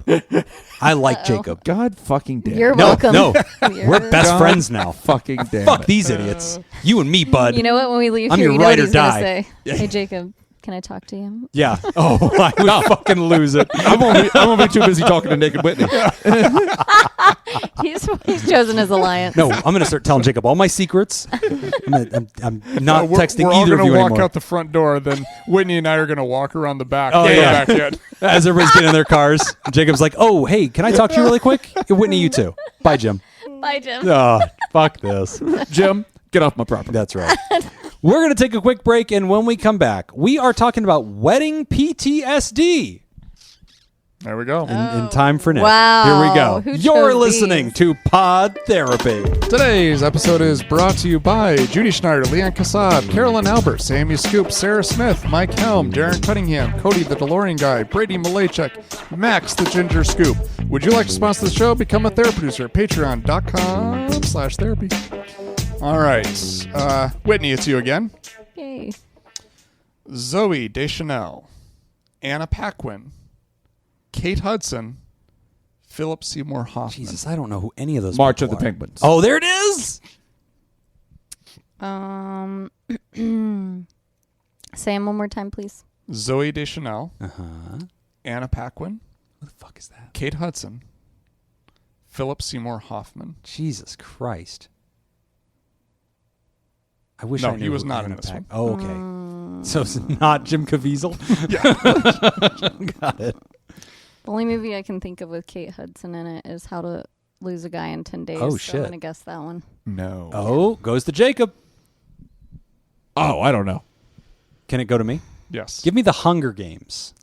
I like Jacob. God fucking damn. You're No, welcome. no. You're- We're best friends now. fucking damn. Fuck it. these idiots. You and me, bud. You know what? When we leave I'm here, your you know ride what or he's going to die. say. Hey, Jacob, can I talk to you? Yeah. Oh, I would fucking lose it. I'm gonna be too busy talking to Nick and Whitney. He's chosen his alliance. No, I'm going to start telling Jacob all my secrets. I'm not texting we're all either of gonna you walk anymore. out the front door. Then Whitney and I are going to walk around the back. Oh, to go yeah. back in. As everybody's getting in their cars, Jacob's like, "Oh, hey, can I talk to you really quick?" Whitney, you too. Bye, Jim. Bye, Jim. Oh, fuck this. Jim, get off my property. That's right. We're going to take a quick break, and when we come back, we are talking about wedding PTSD. There we go. In time for Nick. Wow. Here we go. Who You're chose listening these? to Pod Therapy. Today's episode is brought to you by Judy Schneider, Leanne Kassab, Carolyn Albert, Sammy Scoop, Sarah Smith, Mike Helm, Darren Cunningham, Cody the DeLorean Guy, Brady Malachek, Max the Ginger Scoop. Would you like to sponsor the show? Become a therapy producer at patreon.com/therapy. All right. Whitney, it's you again. Yay. Zoe Deschanel, Anna Paquin, Kate Hudson, Philip Seymour Hoffman. Jesus, I don't know who any of those March of people the are. Penguins. Oh, there it is. Say them one more time, please. Zoe Deschanel, Anna Paquin, What the fuck is that? Kate Hudson, Philip Seymour Hoffman. Jesus Christ. I wish No, I knew he was who not in Anna this Paquin- one. Oh, okay. So it's not Jim Caviezel? Got it. The only movie I can think of with Kate Hudson in it is How to Lose a Guy in 10 Days. Oh, So shit. I'm going to guess that one. No. Oh, goes to Jacob. Oh, I don't know. Can it go to me? Yes. Give me the Hunger Games.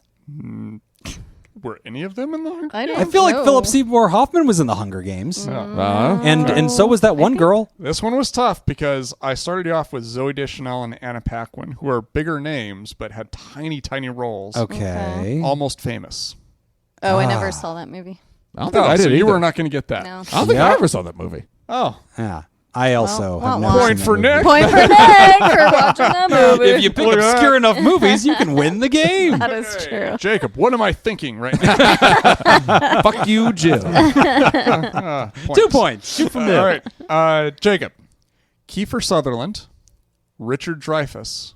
Were any of them in the Hunger? I don't I feel like know. Philip Seymour Hoffman was in the Hunger Games. And so was that one girl. This one was tough because I started off with Zoe Deschanel and Anna Paquin, who are bigger names but had tiny, tiny roles. Okay. Almost famous. Oh, I never saw that movie. I don't think I so did you either. were not going to get that. No. I don't think I ever saw that movie. Oh. Yeah. I also Well, have well, never well. seen Point that for movie. Nick. Point for Nick for watching that movie. If you pick Look at obscure that. enough movies, you can win the game. That is true. Jacob, what am I thinking right now? Fuck you, Jim. 2 points. Shoot from there. All right. Jacob. Kiefer Sutherland, Richard Dreyfuss,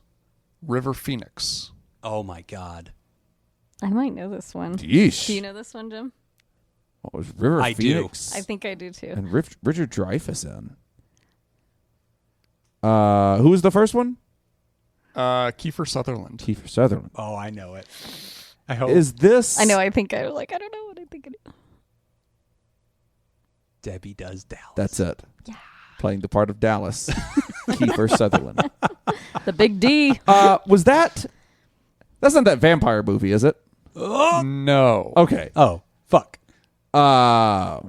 River Phoenix. Oh, my God. I might know this one. Yeesh. Do you know this one, Jim? What was River I do. Phoenix? I think I do too. And Richard Dreyfuss in. Who was the first one? Kiefer Sutherland. Kiefer Sutherland. Oh, I know it. I hope. Is this? I know. I think I was like, I don't know what I think it is. Debbie Does Dallas. That's it. Yeah. Playing the part of Dallas. Kiefer Sutherland. The Big D. Was that? That's not that vampire movie, is it? No. Okay. Oh, fuck. I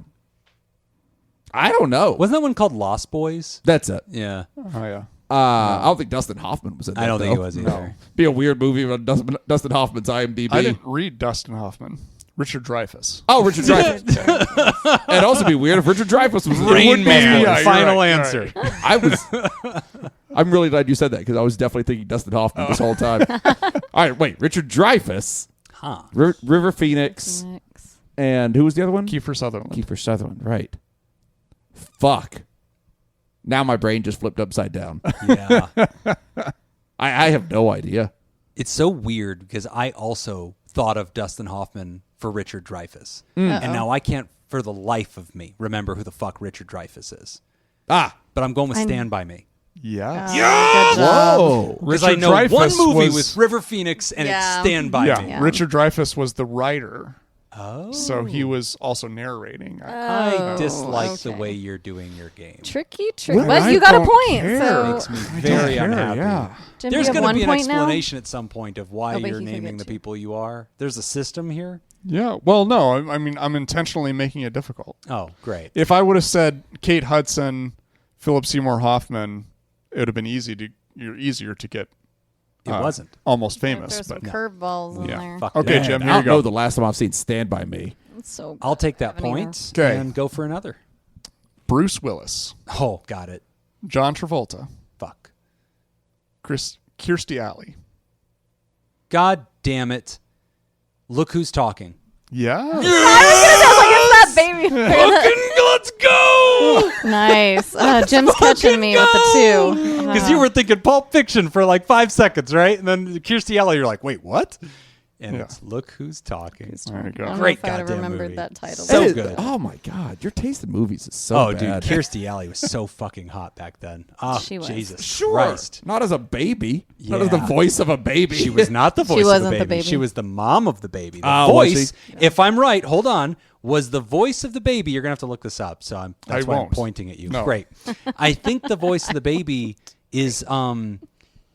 don't know. Wasn't that one called Lost Boys? That's it. Yeah. Oh, yeah. I don't think Dustin Hoffman was in that. I don't think though. it was either. Be a weird movie about Dustin Hoffman's IMDb. I didn't read Dustin Hoffman. Richard Dreyfuss. Oh, Richard Dreyfuss. It'd also be weird if Richard Dreyfuss was Rain Man. Yeah, you're Final right, you're answer. right. I'm really glad you said that because I was definitely thinking Dustin Hoffman this whole time. All right, wait. Richard Dreyfuss, Huh. River Phoenix, Next. and who was the other one? Kiefer Sutherland. Kiefer Sutherland. Right. Fuck. Now my brain just flipped upside down. Yeah. I have no idea. It's so weird because I also thought of Dustin Hoffman for Richard Dreyfuss. And now I can't, for the life of me, remember who the fuck Richard Dreyfuss is. Ah, But I'm going with Stand By Me. Yes. Good job. Whoa. Because I know Dreyfuss one movie was- with River Phoenix, and it's Stand By Yeah. Me. Yeah. Richard Dreyfuss was the writer. Oh. So he was also narrating. I dislike the okay. way you're doing your game. Tricky. Well, But I you got a don't point. care. So Makes me very care, unhappy. yeah. Jim, There's you have going to 1 be an point now? explanation at some point of why Oh, but you're he can naming get the two. people you are. There's a system here. Yeah. Well, no. I mean, I'm intentionally making it difficult. Oh, great. If I would have said Kate Hudson, Philip Seymour Hoffman, it would have been easier to get. It wasn't. Almost famous. There's some But curveballs in Yeah. there. Fuck okay, that. Jim. I Here you don't know go. the last time I've seen Stand By Me. It's so I'll take that Haven't either. point 'Kay. and go for another. Bruce Willis, Oh, got it. John Travolta, Fuck. Kirstie Alley. God damn it. Look who's talking. Yeah. I was like, it's that baby. Let's go! Nice. Jim's catching me with the 2. Because you were thinking Pulp Fiction for like 5 seconds, right? And then Kirstie Alley, you're like, wait, what? And Yeah. it's Look Who's Talking. There you I go. don't Great know if I would have goddamn remembered movie. that title. So It is- good. Oh my God, your taste in movies is so Oh, bad. dude, Kirstie Alley was so fucking hot back then. Oh, She was. Jesus Sure. Christ. Not as a baby. Not as the Yeah. voice of a baby. She was not the voice of wasn't the the baby. baby. She was the mom of the baby. The Oh, was voice, if I'm right, hold on, was the voice of the baby. You're going to have to look this up. So that's I why I'm won't. pointing at you. No. Great. I think the voice of the baby is the I'll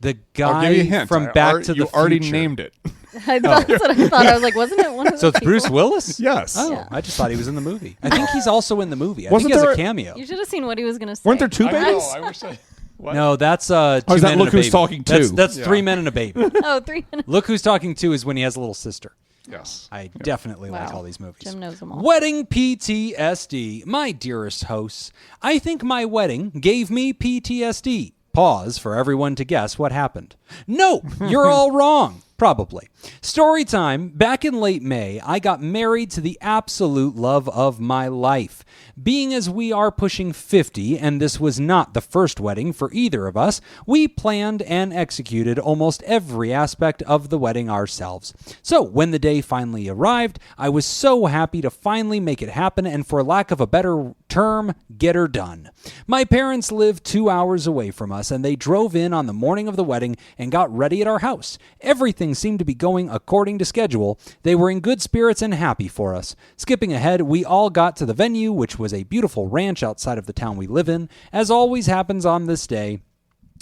give you a guy hint. from I Back already- to the You Future. already named it. That's what I thought. I was like, wasn't it one of So the it's Bruce people? Willis? Yes. Oh, Yeah. I just thought he was in the movie. I think he's also in the movie. I Wasn't think he has there a cameo. You should have seen what he was going to say. Weren't there 2 I know. babies? I wish I. What? No, that's two Oh, is men that and Look a Who's baby. Talking That's, 2? that's Yeah. 3 men and a baby. Oh, 3 minutes. Look Who's Talking 2 is when he has a little sister. Yes. I definitely like Wow. all these movies. Jim knows them all. Wedding PTSD. My dearest hosts, I think my wedding gave me PTSD. Pause for everyone to guess what happened. No, you're all wrong. Probably. Story time. Back in late May, I got married to the absolute love of my life. Being as we are pushing 50, and this was not the first wedding for either of us, we planned and executed almost every aspect of the wedding ourselves. So when the day finally arrived, I was so happy to finally make it happen, and for lack of a better term, get her done. My parents live 2 hours away from us, and they drove in on the morning of the wedding and got ready at our house. Everything seemed to be going according to schedule. They were in good spirits and happy for us. Skipping ahead, we all got to the venue, which was a beautiful ranch outside of the town we live in. As always happens on this day,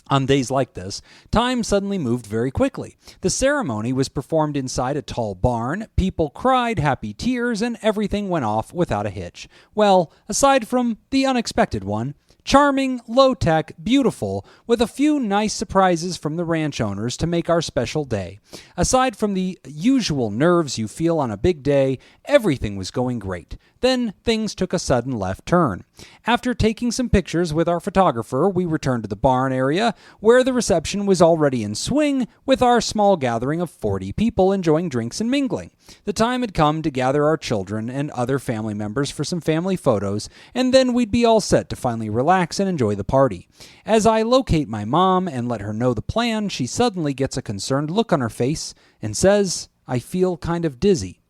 on days like this, time suddenly moved very quickly. The ceremony was performed inside a tall barn, people cried happy tears, and everything went off without a hitch. Well, aside from the unexpected one. Charming, low-tech, beautiful, with a few nice surprises from the ranch owners to make our special day. Aside from the usual nerves you feel on a big day, everything was going great. Then things took a sudden left turn. After taking some pictures with our photographer, we returned to the barn area, where the reception was already in swing, with our small gathering of 40 people enjoying drinks and mingling. The time had come to gather our children and other family members for some family photos, and then we'd be all set to finally relax and enjoy the party. As I locate my mom and let her know the plan, she suddenly gets a concerned look on her face and says, "I feel kind of dizzy."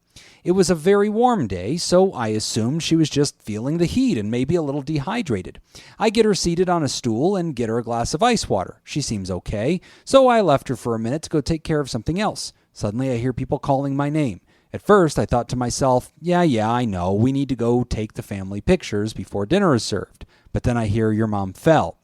It was a very warm day, so I assumed she was just feeling the heat and maybe a little dehydrated. I get her seated on a stool and get her a glass of ice water. She seems okay, so I left her for a minute to go take care of something else. Suddenly I hear people calling my name. At first, I thought to myself, yeah, I know, we need to go take the family pictures before dinner is served. But then I hear your mom fell.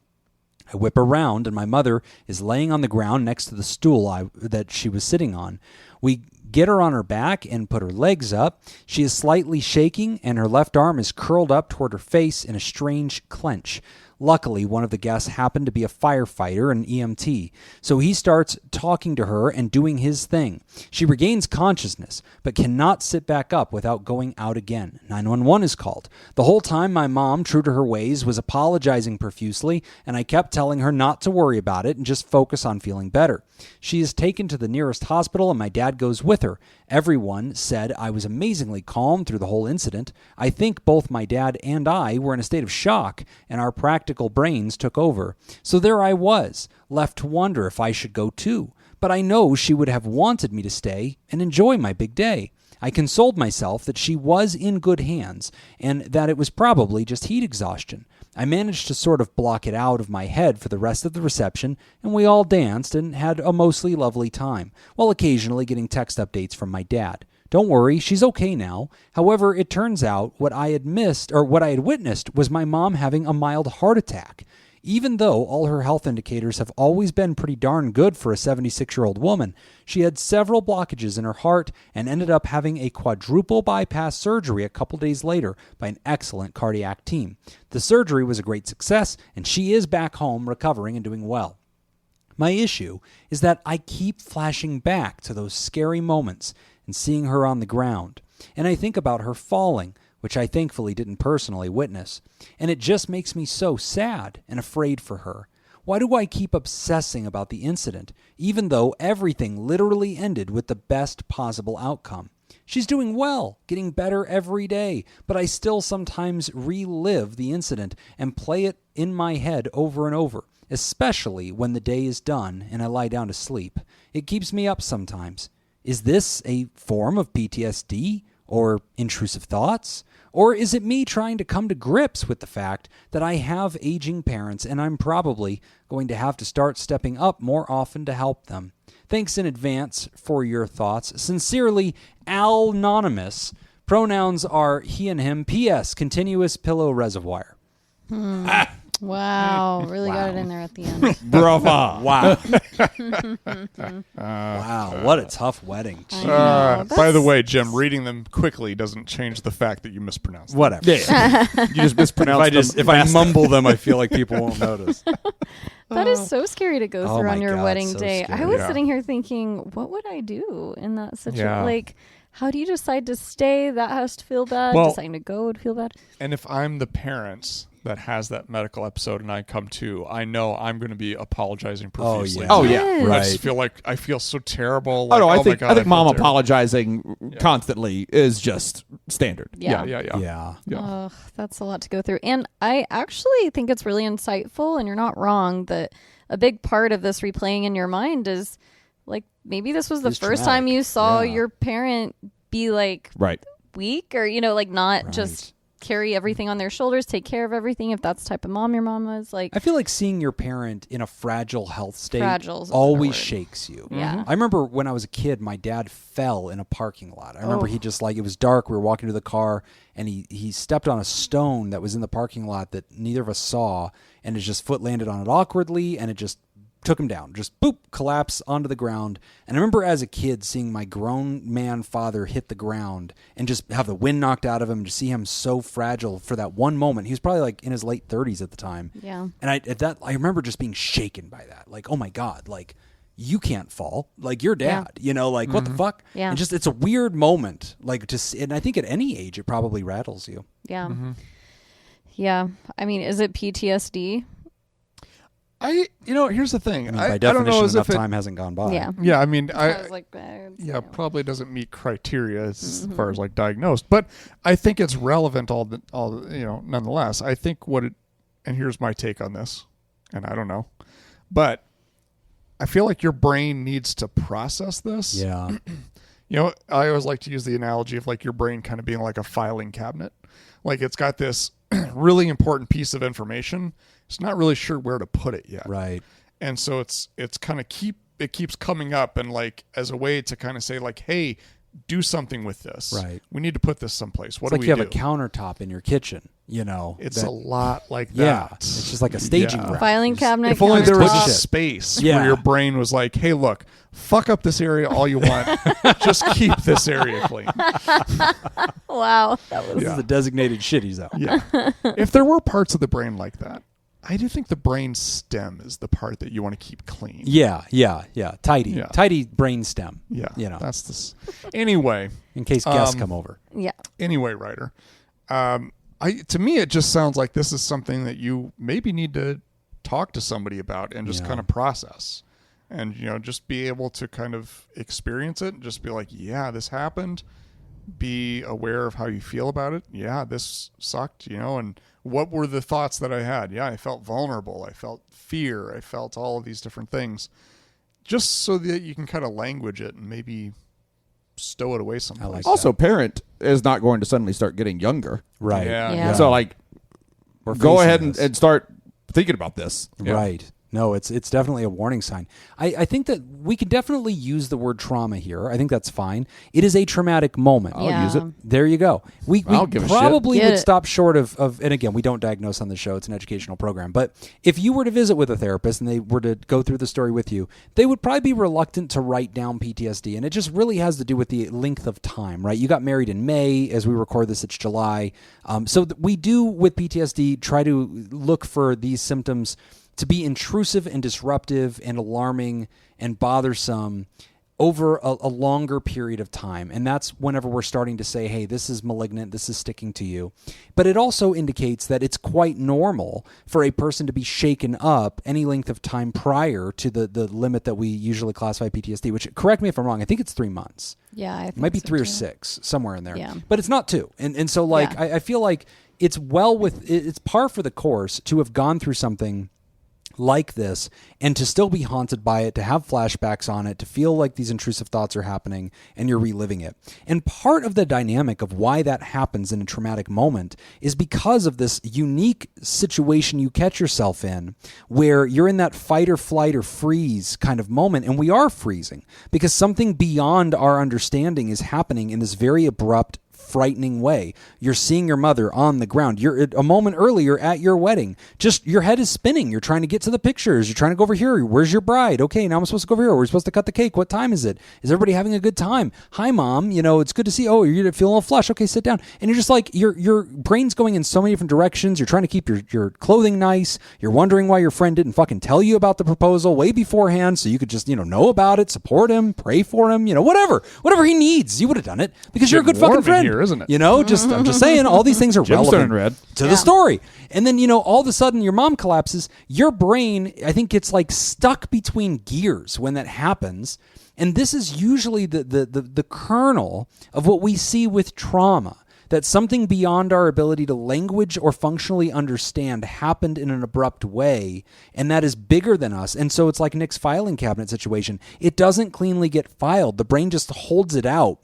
I whip around, and my mother is laying on the ground next to the stool that she was sitting on. We get her on her back and put her legs up. She is slightly shaking, and her left arm is curled up toward her face in a strange clench. Luckily, one of the guests happened to be a firefighter, an EMT, so he starts talking to her and doing his thing. She regains consciousness, but cannot sit back up without going out again. 911 is called. The whole time, my mom, true to her ways, was apologizing profusely, and I kept telling her not to worry about it and just focus on feeling better. She is taken to the nearest hospital, and my dad goes with her. Everyone said I was amazingly calm through the whole incident. I think both my dad and I were in a state of shock, and our practical brains took over. So there I was, left to wonder if I should go too. But I know she would have wanted me to stay and enjoy my big day. I consoled myself that she was in good hands and that it was probably just heat exhaustion. I managed to sort of block it out of my head for the rest of the reception, and we all danced and had a mostly lovely time, while occasionally getting text updates from my dad. Don't worry, she's okay now. However, it turns out what I had witnessed was my mom having a mild heart attack. Even though all her health indicators have always been pretty darn good for a 76-year-old woman, she had several blockages in her heart and ended up having a quadruple bypass surgery a couple days later by an excellent cardiac team. The surgery was a great success, and she is back home recovering and doing well. My issue is that I keep flashing back to those scary moments and seeing her on the ground, and I think about her falling, which I thankfully didn't personally witness, and it just makes me so sad and afraid for her. Why do I keep obsessing about the incident, even though everything literally ended with the best possible outcome? She's doing well, getting better every day, but I still sometimes relive the incident and play it in my head over and over, especially when the day is done and I lie down to sleep. It keeps me up sometimes. Is this a form of PTSD or intrusive thoughts? Or is it me trying to come to grips with the fact that I have aging parents and I'm probably going to have to start stepping up more often to help them? Thanks in advance for your thoughts. Sincerely, Anonymous. Pronouns are he and him. P.S. Continuous pillow reservoir. Wow, really got it in there at the end. Bravo. Wow. Wow, what a tough wedding. By the way, Jim, reading them quickly doesn't change the fact that you mispronounced them. Whatever. Yeah. You just mispronounced them. If I mumble them, I feel like people won't notice. That is so scary to go through my on your God, wedding so day. scary. I was Yeah. sitting here thinking, what would I do in that situation? Yeah. Like, how do you decide to stay? That has to feel bad. Well- Deciding to go would feel bad. And if I'm the parents that has that medical episode and I come to, I know I'm going to be apologizing profusely. yeah. Oh, yeah. Yes. I Right. just feel like I feel so terrible. Oh Like, no, I my think God, I think mom feel terrible. apologizing constantly is just standard. Yeah. Yeah. Ugh, that's a lot to go through. And I actually think it's really insightful, and you're not wrong, that a big part of this replaying in your mind is, like, maybe this was the It's first time traumatic. you saw Yeah. your parent be, like, Right. weak, or, like, not Right. just carry everything on their shoulders, take care of everything, if that's the type of mom your mom was. Like, I feel like seeing your parent in a fragile health state Fragile is a always word. shakes you. Yeah. I remember when I was a kid, my dad fell in a parking lot. I remember Oh. he just it was dark. We were walking to the car and he stepped on a stone that was in the parking lot that neither of us saw. And his foot landed on it awkwardly and it just took him down, just boop, collapse onto the ground. And I remember as a kid seeing my grown man father hit the ground and just have the wind knocked out of him, to see him so fragile for that one moment. He was probably like in his late 30s at the time. yeah. And I remember just being shaken by that. Like, oh my God, like you can't fall. Like your dad, what the fuck? Yeah. And it's a weird moment. Like and I think at any age it probably rattles you. Yeah. Yeah. I mean, is it PTSD? Here's the thing. I mean, I by don't know definition, as enough if it, time hasn't gone by. Yeah. Yeah, I mean, I was like, probably doesn't meet criteria as far as like diagnosed, but I think it's relevant nonetheless. I think and here's my take on this, and I don't know, but I feel like your brain needs to process this. Yeah. I always like to use the analogy of like your brain kind of being like a filing cabinet. Like it's got this really important piece of information. It's not really sure where to put it yet. Right. And so it's kind of keeps coming up, and like as a way to kind of say like, hey, do something with this. Right. We need to put this someplace. What It's like do you we have do? a countertop in your kitchen, It's a lot like Yeah. that. It's just like a staging Yeah. rack. Filing You just- cabinet. If only there was countertop. a space Yeah. where your brain was like, hey, look, fuck up this area all you want. Just keep this area clean. Wow. This Yeah. is the designated shitty zone. Yeah. If there were parts of the brain like that, I do think the brain stem is the part that you want to keep clean. Yeah. Tidy. Yeah. Tidy brain stem. Yeah. That's That's this. Anyway. in case guests come over. Yeah. Anyway, Ryder, to me, it just sounds like this is something that you maybe need to talk to somebody about and just Yeah. kind of process, and just be able to kind of experience it and just be like, yeah, this happened. Be aware of how you feel about it. Yeah, this sucked, and what were the thoughts that I had? Yeah, I felt vulnerable. I felt fear. I felt all of these different things, just so that you can kind of language it and maybe stow it away someplace. like Also, parent is not going to suddenly start getting younger. Right. Yeah. So, like, We're go facing ahead this. and start thinking about this. Right. No, it's definitely a warning sign. I think that we could definitely use the word trauma here. I think that's fine. It is a traumatic moment. I'll use it. There you go. We I'll give a probably shit. would Get it. stop short of, and again, we don't diagnose on the show. It's an educational program. But if you were to visit with a therapist and they were to go through the story with you, they would probably be reluctant to write down PTSD. And it just really has to do with the length of time, right? You got married in May. As we record this, it's July. So we do with PTSD try to look for these symptoms to be intrusive and disruptive and alarming and bothersome over a longer period of time. And that's whenever we're starting to say, hey, this is malignant, this is sticking to you. But it also indicates that it's quite normal for a person to be shaken up any length of time prior to the limit that we usually classify PTSD, which, correct me if I'm wrong, I think it's 3 months. Yeah, I think It might be so 3 or too. 6, somewhere in there. Yeah. But it's not 2. And so, like, Yeah. I feel like it's par for the course to have gone through something like this and to still be haunted by it, to have flashbacks on it, to feel like these intrusive thoughts are happening and you're reliving it. And part of the dynamic of why that happens in a traumatic moment is because of this unique situation you catch yourself in where you're in that fight or flight or freeze kind of moment, and we are freezing because something beyond our understanding is happening in this very abrupt, frightening way. You're seeing your mother on the ground. You're a moment earlier at your wedding. Just your head is spinning. You're trying to get to the pictures. You're trying to go over here. Where's your bride? Okay, now I'm supposed to go over here. We're supposed to cut the cake. What time is it? Is everybody having a good time? Hi, Mom. It's good to see you. Oh, you're feeling a little flush. Okay, sit down. And you're just like, your brain's going in so many different directions. You're trying to keep your clothing nice. You're wondering why your friend didn't fucking tell you about the proposal way beforehand so you could just, know about it, support him, pray for him, whatever he needs. You would have done it because you're a good Getting warm fucking friend. in here, isn't it? I'm just saying, all these things are Jim's relevant turning red. to the story. And then, all of a sudden your mom collapses. Your brain, I think, gets like stuck between gears when that happens. And this is usually the kernel of what we see with trauma. That something beyond our ability to language or functionally understand happened in an abrupt way, and that is bigger than us. And so it's like Nick's filing cabinet situation. It doesn't cleanly get filed. The brain just holds it out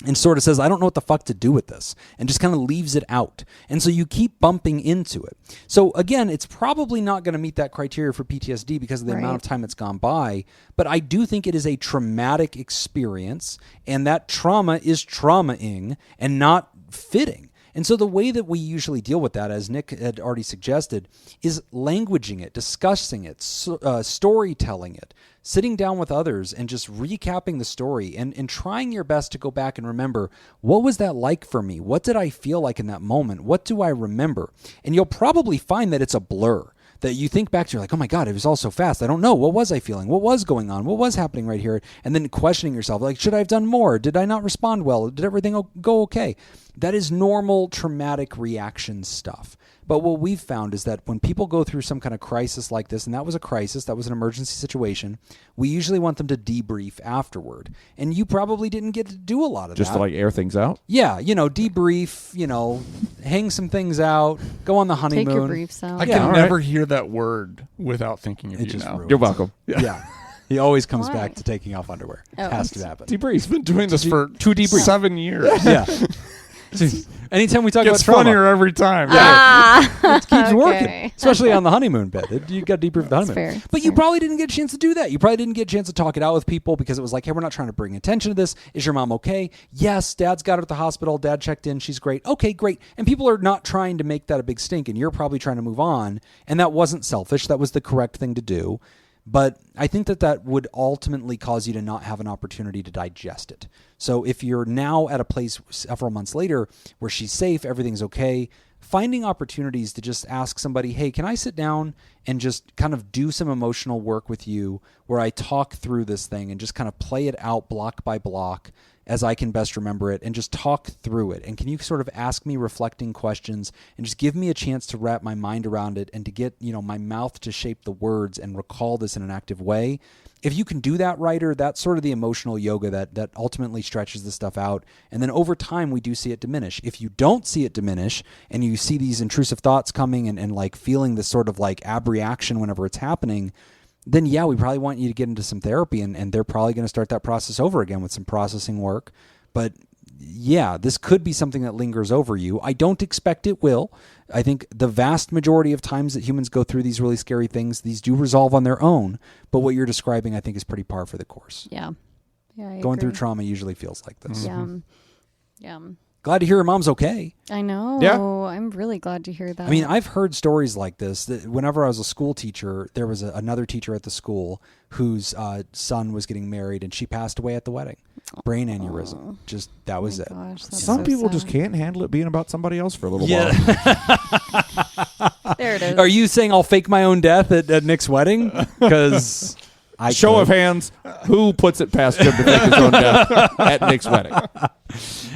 and sort of says, I don't know what the fuck to do with this, and just kind of leaves it out. And so you keep bumping into it. So again, it's probably not going to meet that criteria for PTSD because of the amount of time that's gone by. But I do think it is a traumatic experience, and that trauma is trauma-ing and not fitting. And so the way that we usually deal with that, as Nick had already suggested, is languaging it, discussing it, storytelling it, sitting down with others and just recapping the story and trying your best to go back and remember, what was that like for me? What did I feel like in that moment? What do I remember? And you'll probably find that it's a blur. That you think back to, you're like, oh my God, it was all so fast. I don't know. What was I feeling? What was going on? What was happening right here? And then questioning yourself, like, should I have done more? Did I not respond well? Did everything go okay? That is normal traumatic reaction stuff. But what we've found is that when people go through some kind of crisis like this, and that was a crisis, that was an emergency situation, we usually want them to debrief afterward. And you probably didn't get to do a lot of Just that. to like air things out. Yeah, debrief, hang some things out, go on the honeymoon. Take your briefs out. I Yeah, can all never hear that word without thinking of It you just now. ruins You're welcome. Yeah. He always comes Why? back to taking off underwear. Oh. Has to happen. He's been doing this for to debrief. 7 years. Yeah. Anytime we talk Gets about trauma, funnier every time. it keeps working, Okay. especially on the honeymoon bit. You got to debrief the honeymoon. fair. But That's you fair. probably didn't get a chance to do that. You probably didn't get a chance to talk it out with people because it was like, hey, we're not trying to bring attention to this. Is your mom okay? Yes, Dad's got her at the hospital. Dad checked in. She's great. Okay, great. And people are not trying to make that a big stink, and you're probably trying to move on. And that wasn't selfish. That was the correct thing to do. But I think that would ultimately cause you to not have an opportunity to digest it. So if you're now at a place several months later where she's safe, everything's okay, finding opportunities to just ask somebody, hey, can I sit down and just kind of do some emotional work with you where I talk through this thing and just kind of play it out block by block as I can best remember it and just talk through it. And can you sort of ask me reflecting questions and just give me a chance to wrap my mind around it and to get, my mouth to shape the words and recall this in an active way? If you can do that, writer, that's sort of the emotional yoga that ultimately stretches the stuff out. And then over time, we do see it diminish. If you don't see it diminish and you see these intrusive thoughts coming and like feeling this sort of like ab reaction whenever it's happening, then yeah, we probably want you to get into some therapy, and they're probably going to start that process over again with some processing work. But yeah, this could be something that lingers over you. I don't expect it will. I think the vast majority of times that humans go through these really scary things, these do resolve on their own. But what you're describing, I think, is pretty par for the course. Yeah. Yeah, I Going agree. through trauma usually feels like this. Yeah. Yeah. Glad to hear your mom's okay. I know. Yeah. I'm really glad to hear that. I mean, I've heard stories like this. That whenever I was a school teacher, there was another teacher at the school whose son was getting married, and she passed away at the wedding. Brain aneurysm. Just that was it. Gosh, that's Some so people sad. just can't handle it being about somebody else for a little Yeah. while. There it is. Are you saying I'll fake my own death at Nick's wedding? Because I Show could. of hands, who puts it past Jim to fake his own death at Nick's wedding?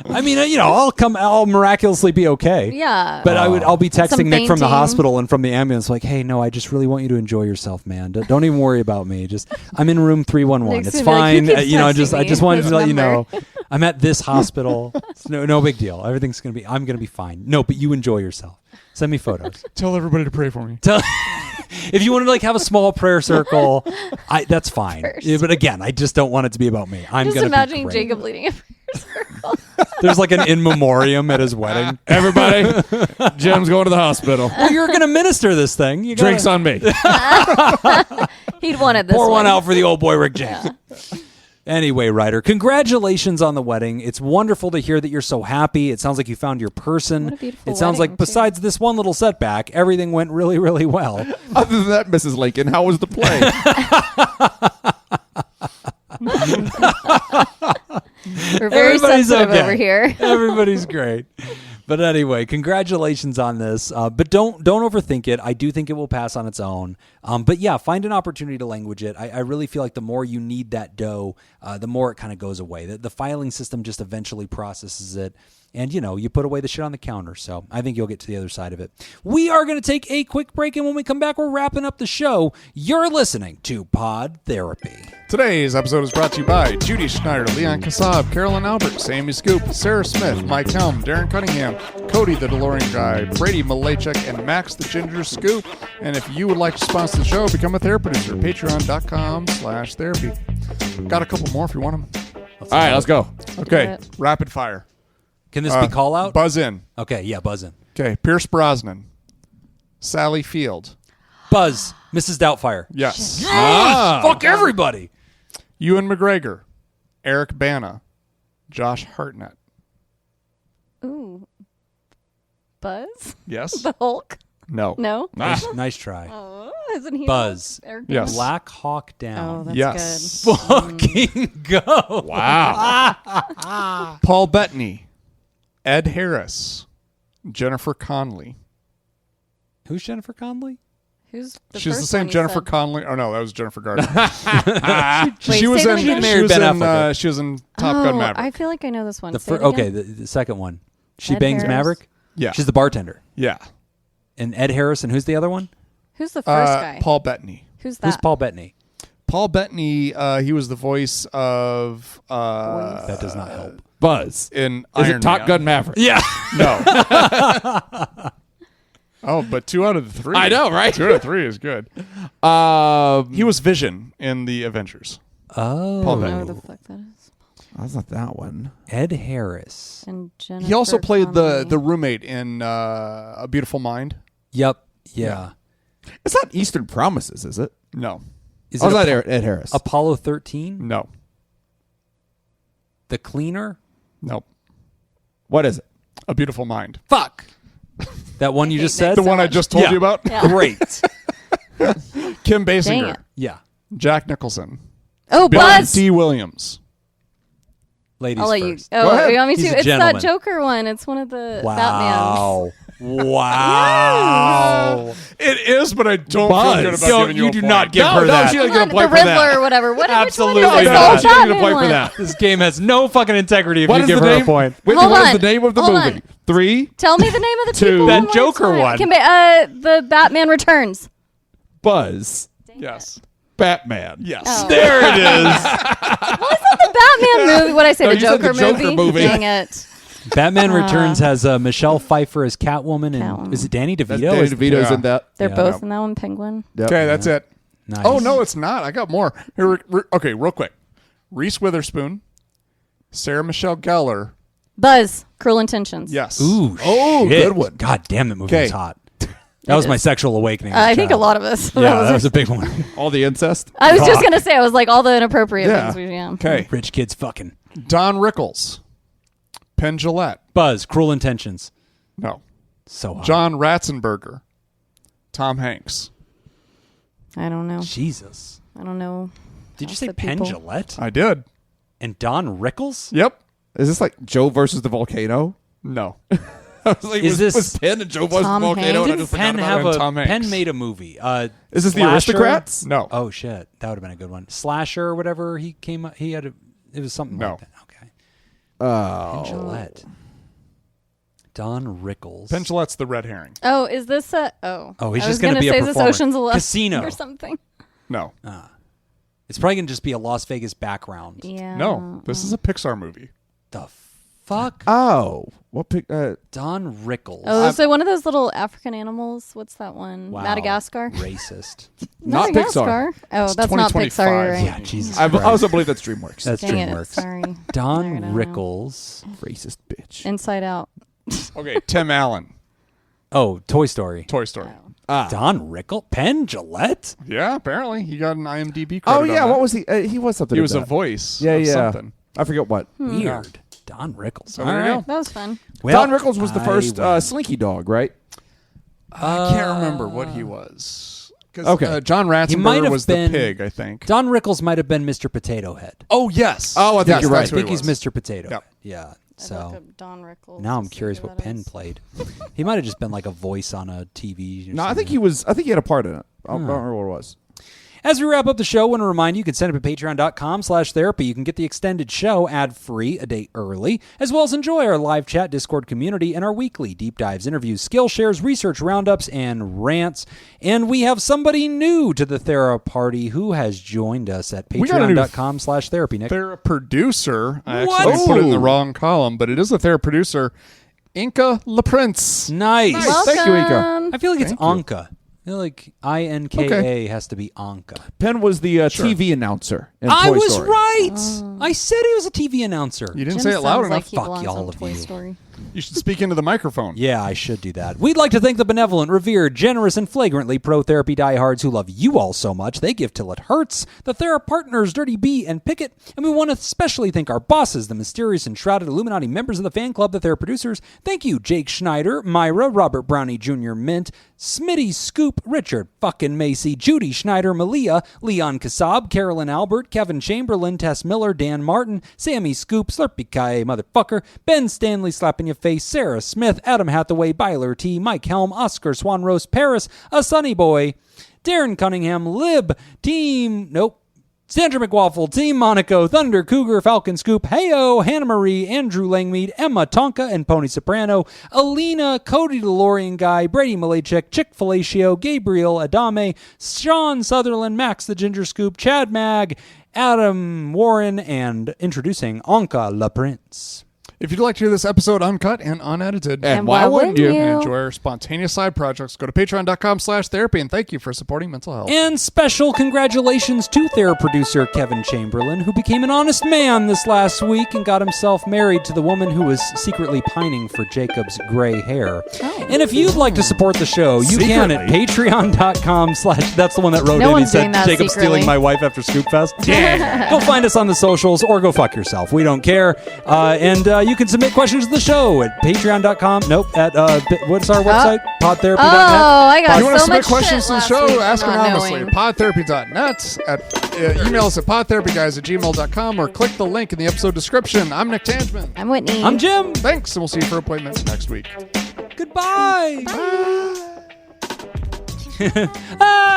I mean, I'll miraculously be okay. Yeah. But I'll be Some texting Nick from the fainting. hospital and from the ambulance like, hey, no, I just really want you to enjoy yourself, man. Don't even worry about me. Just I'm in room 311. Nick's It's gonna be like, fine. who keeps I texting just me? wanted to His let you number. know I'm at this hospital. It's no big deal. Everything's I'm gonna be fine. No, but you enjoy yourself. Send me photos. Tell everybody to pray for me. If you want to have a small prayer circle, that's fine. First. Yeah, but again, I just don't want it to be about me. I'm Just gonna imagining be great. Jacob leading a prayer circle. There's like an in memoriam at his wedding. Everybody, Jim's going to the hospital. Well, you're gonna minister this thing. You gotta Drinks on me. He'd want it this pour one way. out for the old boy Rick James. Anyway, Ryder, congratulations on the wedding. It's wonderful to hear that you're so happy. It sounds like you found your person. What a beautiful It sounds wedding, like besides this one little setback, everything went really, really well. Other than that, Mrs. Lincoln, how was the play? We're very Everybody's sensitive okay. over here. Everybody's great. But anyway, congratulations on this. But don't overthink it. I do think it will pass on its own. But yeah, find an opportunity to language it. I really feel like the more you need that dough, the more it kind of goes away. The filing system just eventually processes it. And, you put away the shit on the counter. So I think you'll get to the other side of it. We are going to take a quick break. And when we come back, we're wrapping up the show. You're listening to Pod Therapy. Today's episode is brought to you by Judy Schneider, Leon Kassab, Carolyn Albert, Sammy Scoop, Sarah Smith, Mike Helm, Darren Cunningham, Cody the DeLorean Guy, Brady Malachek, and Max the Ginger Scoop. And if you would like to sponsor the show, become a therapy producer. Patreon.com/therapy. Got a couple more if you want them. All right, let's go. Okay, rapid fire. Can this be call out? Buzz in. Okay, yeah, buzz in. Okay, Pierce Brosnan, Sally Field. Buzz, Mrs. Doubtfire. Yes. Fuck everybody. Ewan McGregor, Eric Bana, Josh Hartnett. Ooh. Buzz? Yes. The Hulk? No. No? Nice try. Oh, isn't he? Buzz. Eric Yes. Black Hawk Oh, Down. that's Yes. good. Fucking go. Wow. Paul Bettany, Ed Harris, Jennifer Connelly. Who's Jennifer Connelly? Who's the She's the first same one you Jennifer said? Connelly. Oh no, that was Jennifer Gardner. Wait, she was say that in. again? Married Ben Affleck. She was in Top Gun Oh, Maverick. I feel like I know this one. The Say it okay, again. the second one. She Ed bangs Harris. Maverick. Yeah. She's the bartender. Yeah. And Ed Harris, and who's the other one? Who's the first guy? Paul Bettany. Who's that? Who's Paul Bettany? Paul Bettany. He was the voice of. That does not help. Buzz. In Is Iron it Top Man. Gun Maverick? Yeah. No. Oh, but 2 out of the 3. I know, right? 2 out of 3 is good. He was Vision in the Avengers. Oh. Paul I don't know Bettany. who the fuck that is. That's not that one. Ed Harris. And Jennifer He also played Connelly. the roommate in A Beautiful Mind. Yep. Yeah. It's not Eastern Promises, is it? No. Is Oh, it is that Ed Harris? Apollo 13? No. The Cleaner? Nope. What is it? A Beautiful Mind. Fuck. That one you just said? The one I just told Yeah. you about? Yeah. Great. Kim Dang Basinger. it. Yeah. Jack Nicholson. Oh, Billy Buzz! D. Williams. Ladies I'll let you. first. Oh, ahead. you want me He's to? a It's gentleman. that Joker one. It's one of the Batmans. Wow. Wow. It is, but I don't Buzz. feel good about Don't- giving you you a do point. not give No, her no, that. she Come doesn't on, get a point the for Riddler that. or whatever. What, Absolutely which one is it? not. Oh, No, she doesn't get a Batman point for one. that. This game has no fucking integrity if What you is give the her name? a point. Wait, Hold what is on. the name of the Hold movie? on. 3. Tell me the name of the Two. people. That one more Joker time. one. The Batman Returns. Buzz. Yes. Batman. Yes. Oh. There it is. The Batman movie. What did I say? No, The you said Joker the Joker movie. Dang it. Batman Returns has Michelle Pfeiffer as Catwoman, and Catwoman. is it Danny DeVito? That's Danny DeVito's Yeah. in that. They're Yeah. both in that one. Penguin. Yep. Okay, that's it. Nice. Oh, no, it's not. I got more. Here, okay, real quick. Reese Witherspoon, Sarah Michelle Gellar. Buzz, Cruel Intentions. Yes. Ooh, Oh, shit. good one. God damn, that movie Okay. was hot. That was my sexual awakening. as I think a child. lot of us. Yeah, that was a big one. All the incest. I was just going to say, I was like, all the inappropriate Yeah. things. Yeah. Okay. Rich kids fucking. Don Rickles, Penn Jillette. Buzz, Cruel Intentions. No. So hot. John Ratzenberger, Tom Hanks. I don't know. Jesus. I don't know. Did you Half say the Penn people. Jillette? I did. And Don Rickles? Yep. Is this like Joe versus the volcano? No. I was like, Is this- was Penn and Joe versus the Tom volcano? And I Didn't just forgot Penn about have it. And Tom Hanks. Penn made a movie. Is this the Slasher? Aristocrats? No. Oh shit, that would have been a good one. Slasher or whatever he came. He had a. It was something No. like that. Okay. Oh. Penn Jillette. Don Rickles. Penn Jillette's the red herring. Oh, is this a... Oh. Oh, he's I just was gonna be a say, is this performer. Ocean's 11 Casino. or something? No. It's probably gonna just be a Las Vegas background. Yeah. No. This is a Pixar movie. The fuck? Oh. What pick? Don Rickles. Oh, is it one of those little African animals? What's that one? Wow. Madagascar? Racist. Not Madagascar? Oh, It's that's not 2025. Pixar, you're right. Yeah, Jesus. I Christ. also believe that's DreamWorks. That's Dang it, DreamWorks. sorry. Don I don't know. Rickles. Racist bitch. Inside Out. Okay, Tim Allen, Oh, Toy Story. Toy Story. Don Rickles. Penn Jillette. Yeah, apparently. He got an IMDb credit Oh on yeah, that. what was he? He was something. He in was a that. voice Yeah, of yeah. something. I forget what. Weird. Don Rickles. So All there you right. go. That was fun. Well, Don Rickles was the I first win. Slinky Dog, right? I can't remember what he was. 'Cause, Okay. John might Ratzenberger have was been- the pig, I think. Don Rickles might have been Mr. Potato Head. Oh, yes. Oh, I think Yes, you're right. I that's who think he he's was. Mr. Potato Yep. Head. Yeah. I look So up Don Rickles. now I'm to see curious who what that Penn is. played. He might have just been like a voice on a TV. Or No, I think something. I think he had a part in it. I don't remember what it was. As we wrap up the show, I want to remind you can sign up at patreon.com/therapy. You can get the extended show ad-free a day early, as well as enjoy our live chat Discord community and our weekly deep dives, interviews, skill shares, research roundups, and rants. And we have somebody new to the Thera party who has joined us at We got a new patreon.com/therapy, Nick. They're a producer. I What? actually put it in the Oh. wrong column, but it is a Thera producer. Inca LaPrince. Nice. Welcome. Thank you, Ika. I feel like it's Thank you. Anka. I feel like INKA Okay. has to be Anka. Penn was the TV announcer in I Toy was Story. right. I said he was a TV announcer. You didn't Jim say it loud sounds enough. like he Fuck belongs y'all on of Toy you. Story. You should speak into the microphone. Yeah, I should do that. We'd like to thank the benevolent, revered, generous, and flagrantly pro-therapy diehards who love you all so much they give till it hurts, the Thera partners, Dirty B and Pickett, and we want to especially thank our bosses, the mysterious and shrouded Illuminati members of the fan club, the Thera producers. Thank you, Jake Schneider, Myra, Robert Brownie Jr. Mint, Smitty Scoop, Richard fucking Macy, Judy Schneider, Malia, Leon Kassab, Carolyn Albert, Kevin Chamberlain, Tess Miller, Dan Martin, Sammy Scoop, Slurpy Kai, motherfucker, Ben Stanley slapping your face, Sarah Smith, Adam Hathaway, Byler T, Mike Helm, Oscar Swanrose, Paris, A Sunny Boy, Darren Cunningham, Lib, Team, nope, Sandra McWaffle, Team Monaco, Thunder Cougar, Falcon Scoop, Heyo, Hannah Marie, Andrew Langmead, Emma Tonka, and Pony Soprano, Alina, Cody DeLorean Guy, Brady Malachek, Chick Fellatio, Gabriel Adame, Sean Sutherland, Max the Ginger Scoop, Chad Mag, Adam Warren, and introducing Anka LaPrince. If you'd like to hear this episode uncut and unedited, And why wouldn't you? and enjoy our spontaneous side projects, go to patreon.com/therapy, and thank you for supporting mental health. And special congratulations to Thera producer Kevin Chamberlain, who became an honest man this last week and got himself married to the woman who was secretly pining for Jacob's gray hair. And if you'd like to support the show, you can at patreon.com/ that's the one that wrote No in. He one's doing said, that Jacob's secretly. stealing my wife after Scoop Fest. Yeah. Go find us on the socials or go fuck yourself. We don't care. And you can submit questions to the show at patreon.com. Nope. At what's our website? PodTherapy.net. Oh, I got If you want to so submit much questions shit to the last show, week ask not anonymously knowing. at podtherapy.net, email us at podtherapyguys@gmail.com, or click the link in the episode description. I'm Nick Tangeman. I'm Whitney. I'm Jim. Thanks, and we'll see you for appointments next week. Goodbye. Ah!